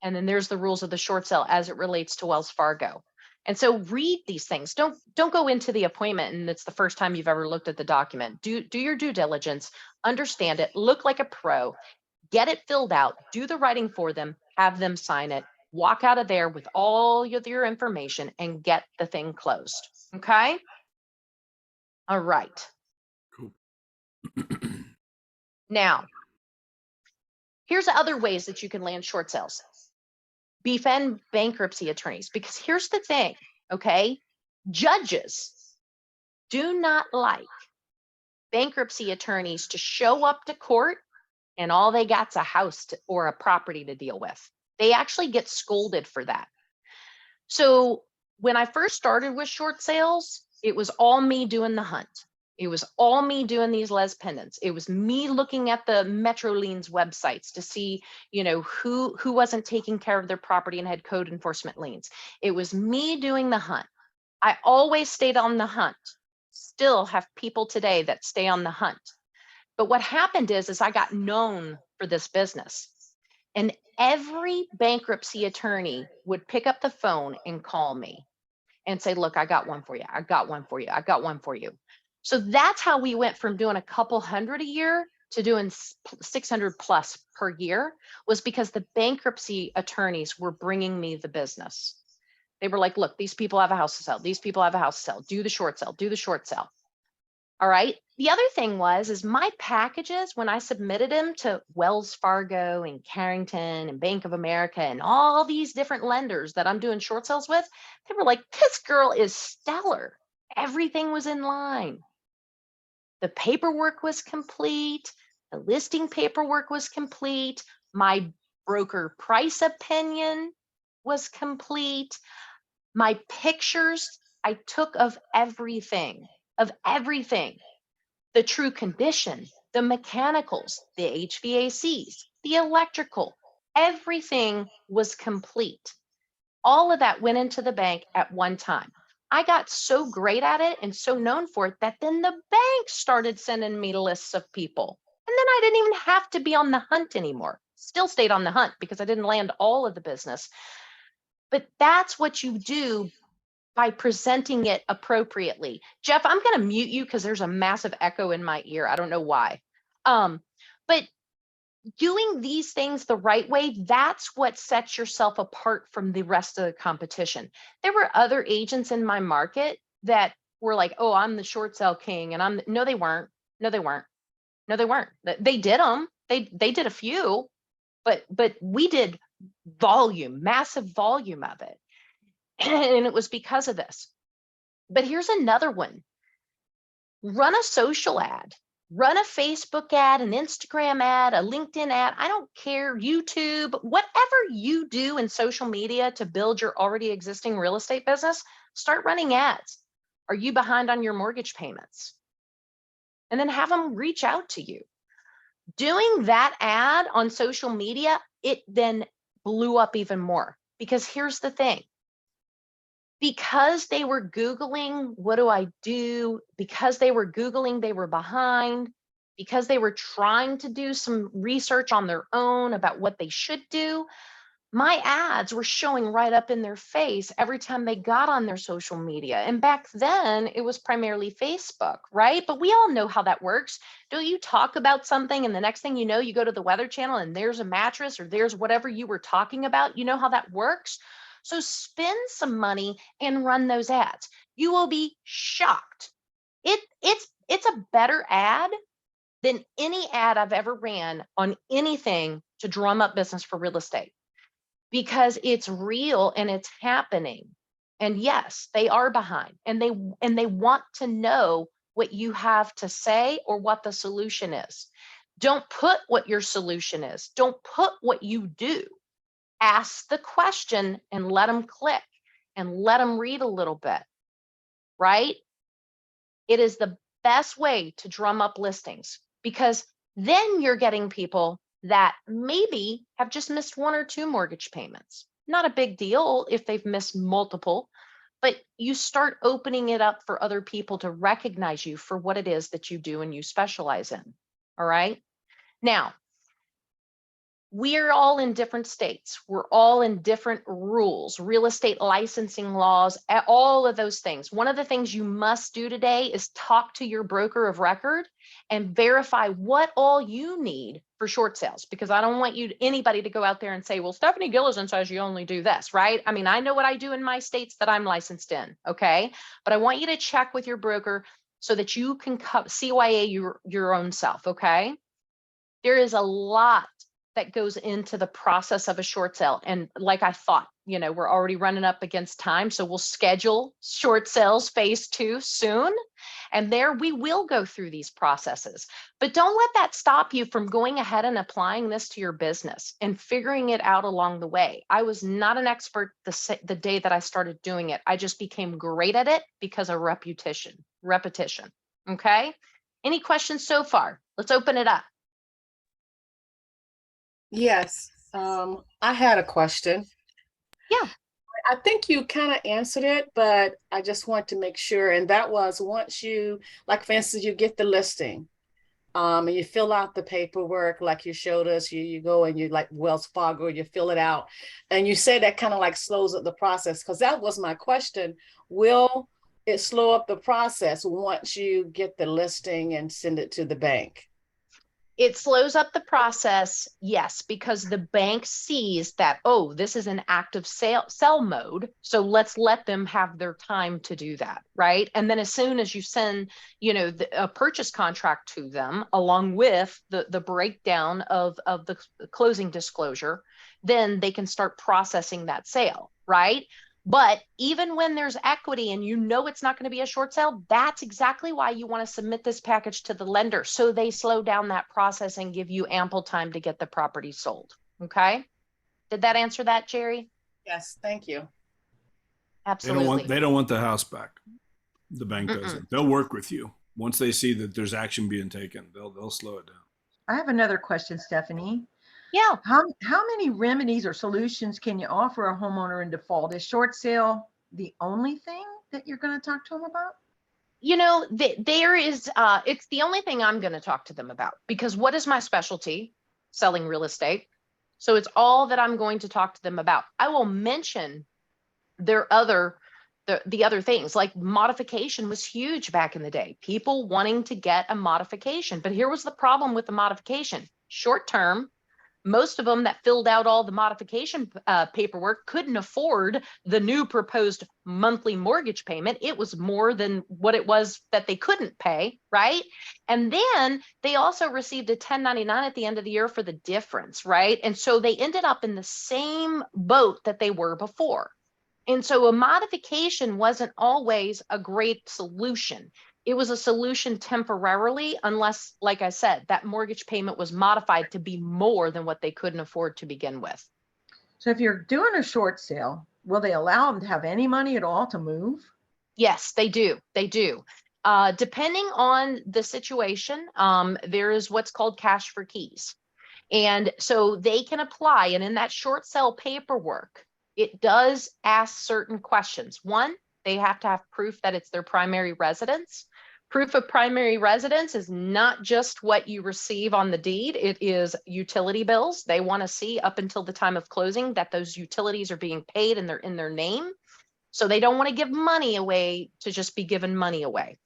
And then there's the rules of the short sale as it relates to Wells Fargo. And so read these things. Don't go into the appointment and it's the first time you've ever looked at the document. Do your due diligence, understand it, look like a pro, get it filled out, do the writing for them, have them sign it, walk out of there with all your information and get the thing closed. Okay? All right. Cool. Now, here's other ways that you can land short sales. Befriend bankruptcy attorneys, because here's the thing, okay? Judges do not like bankruptcy attorneys to show up to court and all they got's a house or a property to deal with. They actually get scolded for that. So when I first started with short sales, it was all me doing the hunt. It was all me doing these les pendants. It was me looking at the Metro liens websites to see, you know, who wasn't taking care of their property and had code enforcement liens. It was me doing the hunt. I always stayed on the hunt. Still have people today that stay on the hunt. But what happened is I got known for this business. And every bankruptcy attorney would pick up the phone and call me and say, look, I got one for you. I got one for you. I got one for you. So that's how we went from doing a couple hundred a year to doing 600 plus per year, was because the bankruptcy attorneys were bringing me the business. They were like, look, these people have a house to sell. These people have a house to sell. Do the short sale. Do the short sale. All right. The other thing is my packages, when I submitted them to Wells Fargo and Carrington and Bank of America and all these different lenders that I'm doing short sales with, they were like, this girl is stellar. Everything was in line. The paperwork was complete. The listing paperwork was complete. My broker price opinion was complete. My pictures I took of everything. The true condition, the mechanicals, the HVACs, the electrical, everything was complete. All of that went into the bank at one time. I got so great at it and so known for it that then the bank started sending me lists of people. And then I didn't even have to be on the hunt anymore. Still stayed on the hunt because I didn't land all of the business. But that's what you do by presenting it appropriately. Jeff, I'm going to mute you because there's a massive echo in my ear. I don't know why. But doing these things the right way, that's what sets yourself apart from the rest of the competition. There were other agents in my market that were like, oh, I'm the short sale king. And no, they weren't. No, they weren't. No, they weren't. They did them. They did a few, but we did volume, massive volume of it. And it was because of this. But here's another one. Run a social ad. Run a Facebook ad, an Instagram ad, a LinkedIn ad. I don't care, YouTube, whatever you do in social media to build your already existing real estate business, start running ads. Are you behind on your mortgage payments? And then have them reach out to you. Doing that ad on social media, it then blew up even more. Because here's the thing. Because they were Googling, what do I do? Because they were Googling, they were behind. Because they were trying to do some research on their own about what they should do, my ads were showing right up in their face every time they got on their social media. And back then it was primarily Facebook, right? But we all know how that works. Don't you talk about something and the next thing you know, you go to the Weather Channel and there's a mattress or there's whatever you were talking about. You know how that works? So spend some money and run those ads. You will be shocked. It's a better ad than any ad I've ever ran on anything to drum up business for real estate, because it's real and it's happening. And yes, they are behind and they want to know what you have to say or what the solution is. Don't put what your solution is. Don't put what you do. Ask the question and let them click and let them read a little bit, right? It is the best way to drum up listings, because then you're getting people that maybe have just missed 1 or 2 mortgage payments. Not a big deal if they've missed multiple, but you start opening it up for other people to recognize you for what it is that you do and you specialize in. All right. Now, we're all in different states. We're all in different rules, real estate licensing laws, all of those things. One of the things you must do today is talk to your broker of record and verify what all you need for short sales, because I don't want anybody to go out there and say, well, Stephanie Gilizan says you only do this, right? I mean, I know what I do in my states that I'm licensed in, okay? But I want you to check with your broker so that you can CYA your own self, okay? There is a lot that goes into the process of a short sale. And like I thought, we're already running up against time. So we'll schedule short sales phase 2 soon. And there we will go through these processes. But don't let that stop you from going ahead and applying this to your business and figuring it out along the way. I was not an expert the day that I started doing it. I just became great at it because of repetition. Okay. Any questions so far? Let's open it up. Yes, I had a question. Yeah. I think you kind of answered it, but I just want to make sure. And that was once you, like for instance, you get the listing, and you fill out the paperwork like you showed us, you go and you like Wells Fargo, you fill it out. And you say that kind of like slows up the process, because that was my question. Will it slow up the process once you get the listing and send it to the bank? It slows up the process, yes, because the bank sees that, oh, this is an active sell mode. So let's let them have their time to do that, right? And then as soon as you send, a purchase contract to them, along with the breakdown of the closing disclosure, then they can start processing that sale, right? But even when there's equity and it's not going to be a short sale, that's exactly why you want to submit this package to the lender, so they slow down that process and give you ample time to get the property sold. Okay. Did that answer that, Jerry? Yes, thank you. Absolutely. They don't want the house back. The bank doesn't. They'll work with you. Once they see that there's action being taken, they'll slow it down. I have another question, Stephanie. Yeah. How many remedies or solutions can you offer a homeowner in default? Is short sale the only thing that you're going to talk to them about? There is, it's the only thing I'm going to talk to them about, because what is my specialty? Selling real estate. So it's all that I'm going to talk to them about. I will mention their other the other things like modification was huge back in the day, people wanting to get a modification. But here was the problem with the modification: short term. Most of them that filled out all the modification paperwork couldn't afford the new proposed monthly mortgage payment. It was more than what it was that they couldn't pay, right? And then they also received a 1099 at the end of the year for the difference, right? And so they ended up in the same boat that they were before. And so a modification wasn't always a great solution. It was a solution temporarily, unless, like I said, that mortgage payment was modified to be more than what they couldn't afford to begin with. So if you're doing a short sale, will they allow them to have any money at all to move? Yes, they do. They do. Depending on the situation, there is what's called cash for keys. And so they can apply. And in that short sale paperwork, it does ask certain questions. One, they have to have proof that it's their primary residence. Proof of primary residence is not just what you receive on the deed. It is utility bills. They want to see up until the time of closing that those utilities are being paid and they're in their name. So they don't want to give money away to just be given money away.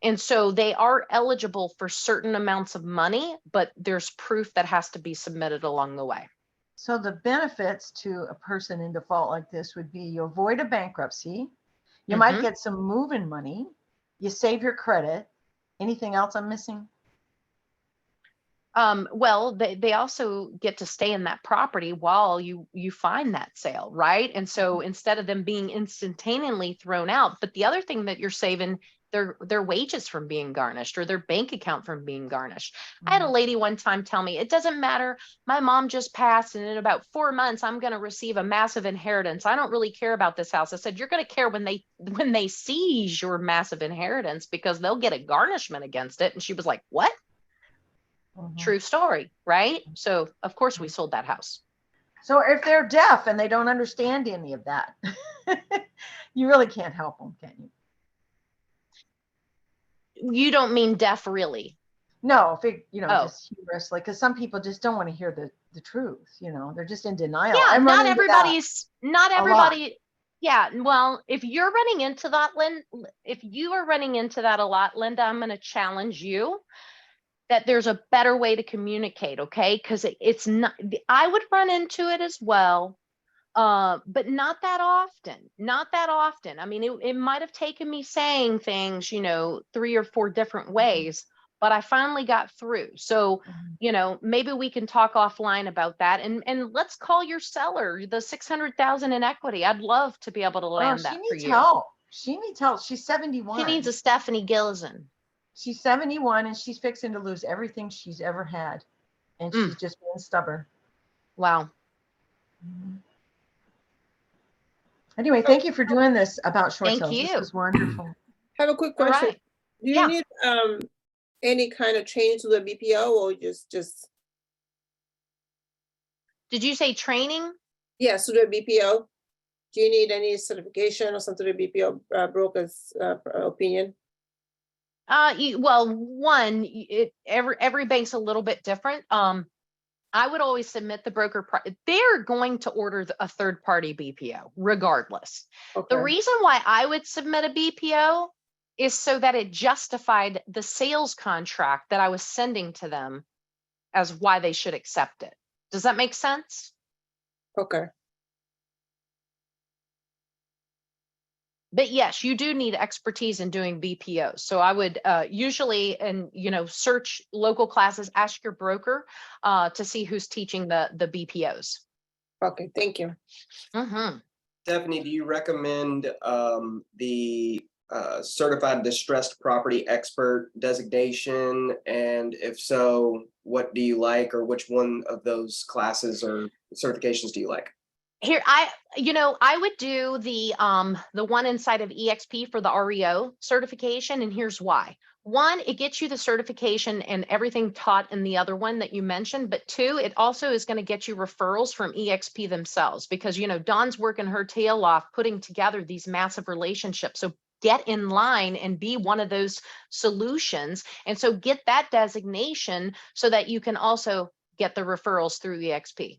And so they are eligible for certain amounts of money, but there's proof that has to be submitted along the way. So the benefits to a person in default like this would be you avoid a bankruptcy, you might get some move-in money, you save your credit. Anything else I'm missing? Well, they also get to stay in that property while you find that sale, right? And so instead of them being instantaneously thrown out, but the other thing that you're saving, their wages from being garnished or their bank account from being garnished. I had a lady one time tell me, it doesn't matter, my mom just passed and in about 4 months I'm going to receive a massive inheritance. I don't really care about this house. I said, you're going to care when they seize your massive inheritance, because they'll get a garnishment against it. And she was like, what? True story, right? So of course we sold that house. So if they're deaf and they don't understand any of that, you really can't help them, can you? You don't mean deaf, really? No, if it, just humorously, because some people just don't want to hear the truth. They're just in denial. Yeah, I'm not everybody. Yeah, well, if you're running into that, if you are running into that a lot, Linda, I'm going to challenge you that there's a better way to communicate, okay? Because it's not, I would run into it as well, but not that often, not that often. I mean, it might have taken me saying things, 3 or 4 different ways, but I finally got through. So, maybe we can talk offline about that, and let's call your seller the 600,000 in equity. I'd love to be able to land that for you. She needs help. She needs help. She's 71. She needs a Stephanie Gilizan. She's 71 and she's fixing to lose everything she's ever had. And she's just being stubborn. Wow. Anyway, thank you for doing this about short sales. Thank you. This was wonderful. I have a quick question. Right. Do you need any kind of training to the BPO, or just? Did you say training? Yes, to the BPO. Do you need any certification or something to the BPO broker's opinion? Well, one, every bank's a little bit different. I would always submit the broker. They're going to order a third party BPO regardless. Okay. The reason why I would submit a BPO is so that it justified the sales contract that I was sending to them as why they should accept it. Does that make sense? Okay. But yes, you do need expertise in doing BPOs. So I would usually, search local classes, ask your broker to see who's teaching the BPOs. Okay, thank you. Stephanie, do you recommend the certified distressed property expert designation? And if so, what do you like, or which one of those classes or certifications do you like? Here, I would do the one inside of EXP for the REO certification, and here's why. One, it gets you the certification and everything taught in the other one that you mentioned, but 2, it also is going to get you referrals from EXP themselves, because Dawn's working her tail off putting together these massive relationships. So get in line and be one of those solutions, and so get that designation so that you can also get the referrals through EXP.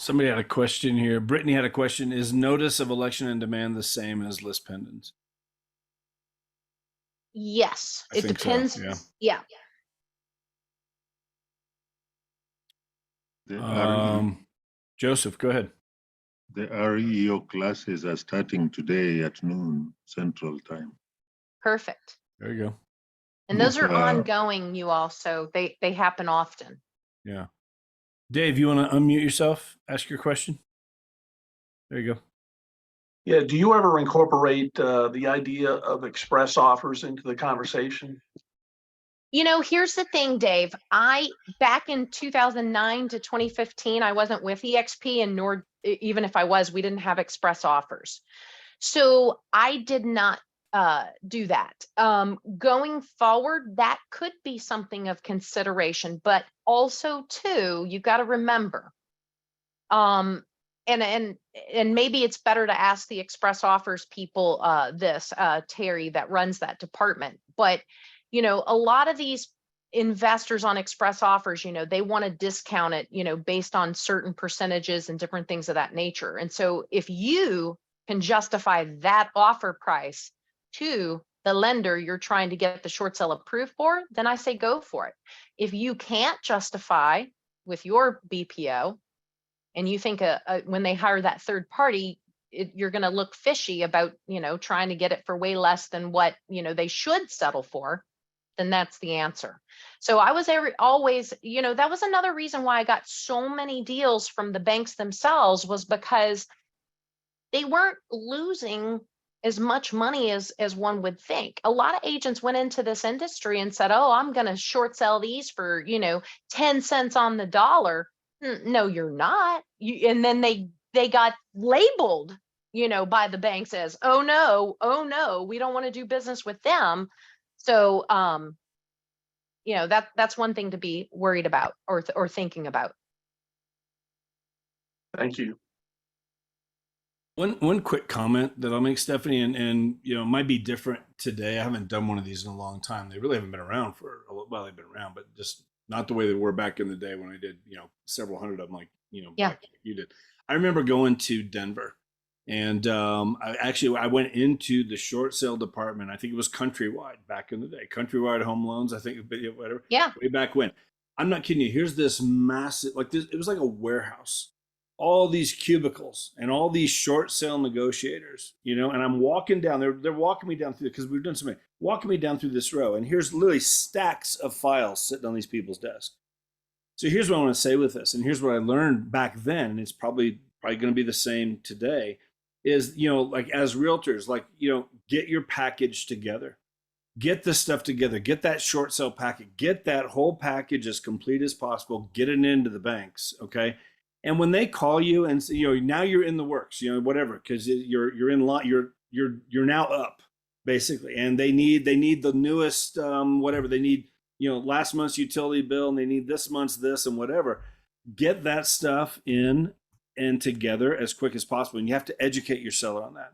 Somebody had a question here. Brittany had a question. Is notice of election and demand the same as list pendants? Yes, I it think so, depends. yeah. Yeah. Joseph, go ahead. The REO classes are starting today at noon Central Time. Perfect. There you go. And those are Uh, ongoing, you all, so they happen often. Yeah. Dave, you want to unmute yourself? Ask your question. There you go. Yeah, do you ever incorporate the idea of express offers into the conversation? You know, here's the thing, Dave. Back in 2009 to 2015, I wasn't with EXP, and nor even if I was, we didn't have express offers. So I did not do that. Going forward, that could be something of consideration, but also too, you got to remember, and maybe it's better to ask the express offers people Terry that runs that department. But you know, a lot of these investors on express offers, you know, they want to discount it, you know, based on certain percentages and different things of that nature. And so if you can justify that offer price to the lender you're trying to get the short sale approved for, then I say go for it. If you can't justify with your BPO, and you think when they hire that third party, you're going to look fishy about, you know, trying to get it for way less than what, you know, they should settle for, then that's the answer. So I was always, you know, that was another reason why I got so many deals from the banks themselves, was because they weren't losing as much money as one would think. A lot of agents went into this industry and said, oh, I'm going to short sell these for, you know, 10 cents on the dollar. No, you're not. And then they got labeled, you know, by the banks as, oh no, we don't want to do business with them. So, you know, that's one thing to be worried about or thinking about. Thank you. One quick comment that I'll make, Stephanie, and you know, it might be different today. I haven't done one of these in a long time. They really haven't been around well, they've been around, but just not the way they were back in the day when I did, you know, several hundred of them, like, you know, Yeah. like you did. I remember going to Denver, and I went into the short sale department. I think it was Countrywide back in the day, Countrywide Home Loans. I think, whatever. Yeah. Way back when. I'm not kidding you. Here's this massive, like this. It was like a warehouse. All these cubicles and all these short sale negotiators, you know, and I'm walking down, they're walking me down through, because we've done something, walking me down through this row, and here's literally stacks of files sitting on these people's desks. So here's what I want to say with this, and here's what I learned back then, and it's probably going to be the same today, is, you know, like as realtors, like, you know, get your package together. Get this stuff together, get that short sale packet, get that whole package as complete as possible, get it into the banks, okay? And when they call you and say, you know, now you're in the works, you know, whatever, because you're in line, you're now up basically, and they need the newest whatever they need, you know, last month's utility bill, and they need this month's this and whatever. Get that stuff in and together as quick as possible, and you have to educate your seller on that,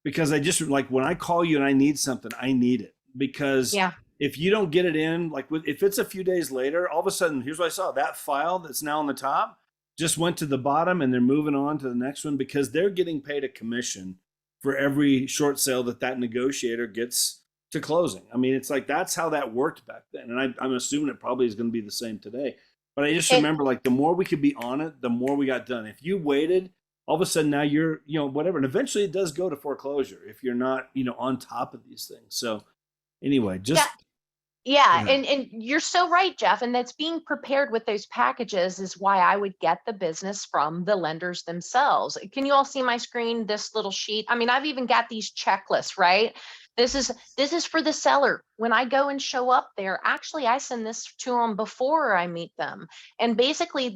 because I just, like, when I call you and I need something, I need it, because Yeah. if you don't get it in, like if it's a few days later, all of a sudden, here's what I saw, that file that's now on the top just went to the bottom, and they're moving on to the next one, because they're getting paid a commission for every short sale that negotiator gets to closing. I mean, it's like, that's how that worked back then. And I'm assuming it probably is going to be the same today. But I just remember, like, the more we could be on it, the more we got done. If you waited, all of a sudden now you're, you know, whatever. And eventually it does go to foreclosure if you're not, you know, on top of these things. So anyway, just. Yeah, and you're so right, Jeff. And that's being prepared with those packages is why I would get the business from the lenders themselves. Can you all see my screen, this little sheet? I mean, I've even got these checklists, right? This is for the seller. When I go and show up there, actually, I send this to them before I meet them. And basically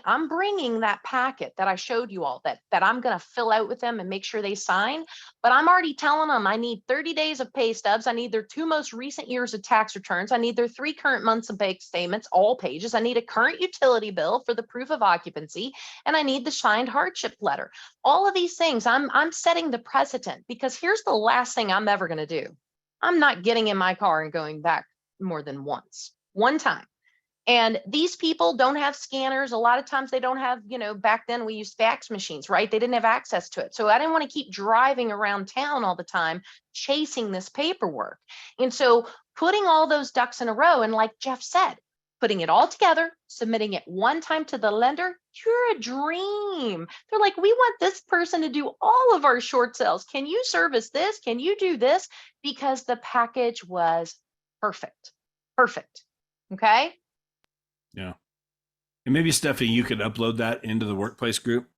I'm bringing that packet that I showed you all that I'm going to fill out with them and make sure they sign. But I'm already telling them I need 30 days of pay stubs. I need their 2 most recent years of tax returns. I need their 3 current months of bank statements, all pages. I need a current utility bill for the proof of occupancy. And I need the signed hardship letter. All of these things, I'm setting the precedent, because here's the last thing I'm ever going to do. I'm not getting in my car and going back more than one time. And these people don't have scanners. A lot of times they don't have, back then we used fax machines, right? They didn't have access to it. So I didn't want to keep driving around town all the time chasing this paperwork. And so putting all those ducks in a row, and like Jeff said, putting it all together, submitting it one time to the lender, you're a dream. They're like, we want this person to do all of our short sales. Can you service this? Can you do this? Because the package was perfect. Perfect. Okay. Yeah. And maybe Stephanie, you could upload that into the workplace group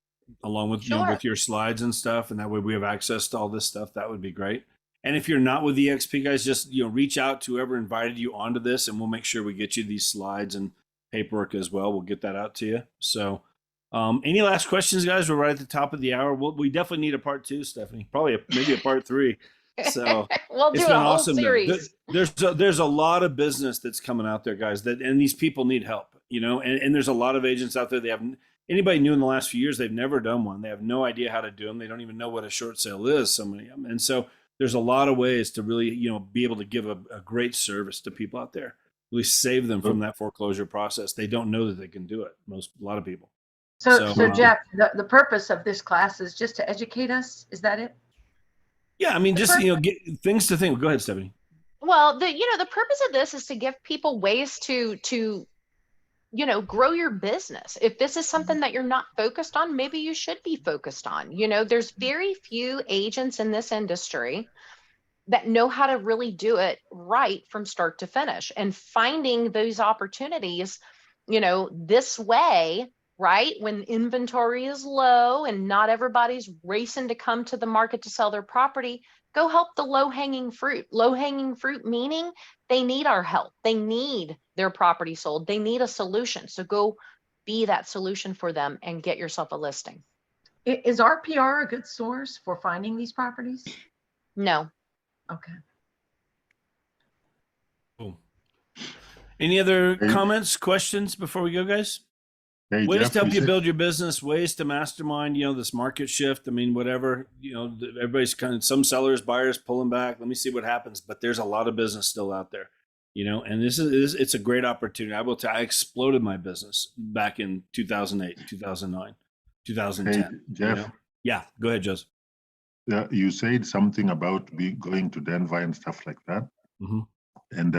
along with, Sure. with your slides and stuff. And that way we have access to all this stuff. That would be great. And if you're not with EXP guys, just, reach out to whoever invited you onto this, and we'll make sure we get you these slides and paperwork as well. We'll get that out to you. So, any last questions, guys? We're right at the top of the hour. We definitely need a part 2, Stephanie, probably maybe a part 3. So we'll do it's a been whole awesome. series. There's a lot of business that's coming out there, guys, and these people need help, and there's a lot of agents out there. They haven't, anybody new in the last few years, they've never done one. They have no idea how to do them. They don't even know what a short sale is, so many of them. And so there's a lot of ways to really, be able to give a great service to people out there, really save them from that foreclosure process. They don't know that they can do it. A lot of people. So Jeff, the purpose of this class is just to educate us. Is that it? Yeah, I mean, just get things to think. Go ahead, Stephanie. Well, the purpose of this is to give people ways to grow your business. If this is something that you're not focused on, maybe you should be focused on. There's very few agents in this industry that know how to really do it right from start to finish, and finding those opportunities, this way, right? When inventory is low and not everybody's racing to come to the market to sell their property, go help the low-hanging fruit. Low-hanging fruit meaning they need our help. They need their property sold. They need a solution. So go be that solution for them and get yourself a listing. Is RPR a good source for finding these properties? No. Okay. Cool. Any other comments, questions before we go, guys? Hey, Ways Jeff, to help is you it- build your business, ways to mastermind, this market shift. I mean, whatever, everybody's some sellers, buyers pulling back. Let me see what happens. But there's a lot of business still out there, and it's a great opportunity. I will tell you, I exploded my business back in 2008, 2009, 2010. Hey, Jeff, Yeah, go ahead, Joseph. you said something about going to Denver and stuff like that. Mm-hmm. And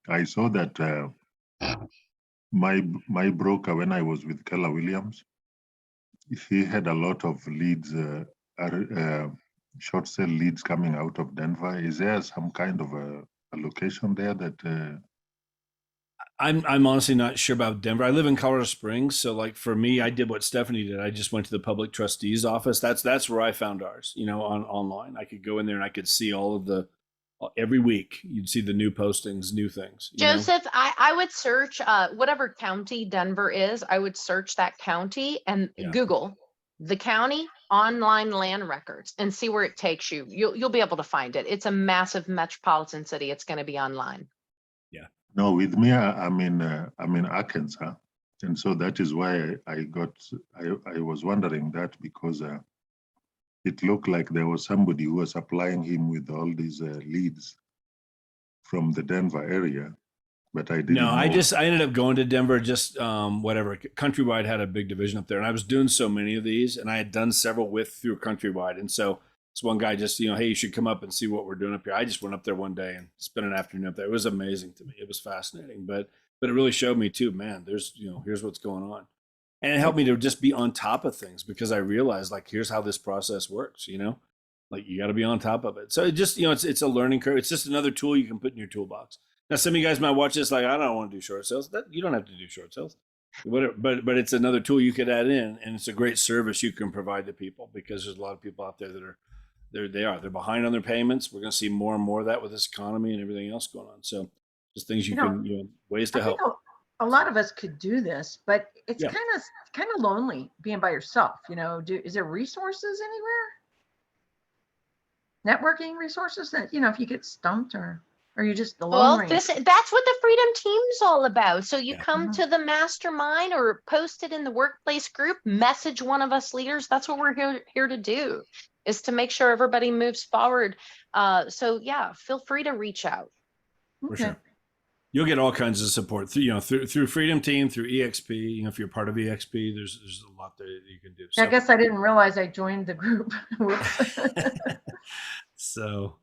I saw that my broker, when I was with Keller Williams, he had a lot of leads, short sale leads coming out of Denver. Is there some kind of a location there that? I'm honestly not sure about Denver. I live in Colorado Springs, so like for me, I did what Stephanie did. I just went to the public trustee's office. That's where I found ours. Online. I could go in there and I could see all of every week you'd see the new postings, new things. Joseph, I would search whatever county Denver is. I would search that county and Google the county online land records and see where it takes you. You'll be able to find it. It's a massive metropolitan city. It's going to be online. Yeah. No, with me, I'm in Arkansas, and so that is why I was wondering that, because it looked like there was somebody who was supplying him with all these leads from the Denver area, but I didn't know. I ended up going to Denver, just whatever. Countrywide had a big division up there, and I was doing so many of these, and I had done several through Countrywide. And so this one guy just, hey, you should come up and see what we're doing up here. I just went up there one day and spent an afternoon up there. It was amazing to me. It was fascinating, but it really showed me too, man, there's, here's what's going on. And it helped me to just be on top of things, because I realized, like, here's how this process works, like you got to be on top of it. So it just, it's a learning curve. It's just another tool you can put in your toolbox. Now, some of you guys might watch this like, I don't want to do short sales. You don't have to do short sales, whatever, but it's another tool you could add in, and it's a great service you can provide to people, because there's a lot of people out there that are, they're behind on their payments. We're going to see more and more of that with this economy and everything else going on. So just things you can, ways to help. A lot of us could do this, but it's kind of lonely being by yourself. Is there resources anywhere? Networking resources that, if you get stumped or you just the lone ranger? That's what the Freedom Team's all about. So you come to the mastermind or post it in the workplace group, message one of us leaders. That's what we're here to do, is to make sure everybody moves forward. So yeah, feel free to reach out. For sure. You'll get all kinds of support through, through Freedom Team, through EXP. If you're part of EXP, there's a lot that you can do. I guess I didn't realize I joined the group. Whoops. So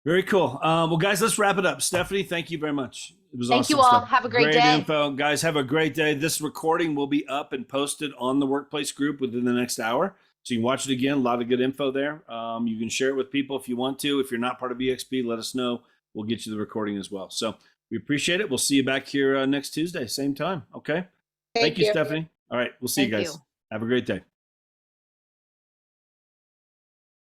very cool. Well, guys, let's wrap it up. Stephanie, thank you very much. It was Thank awesome you all. stuff. Have a great day. Info. Guys, have a great day. This recording will be up and posted on the workplace group within the next hour. So you can watch it again. A lot of good info there. You can share it with people if you want to. If you're not part of EXP, let us know. We'll get you the recording as well. So we appreciate it. We'll see you back here next Tuesday, same time. Okay. Thank you, Stephanie. All right. We'll see you Thank guys. you. Have a great day.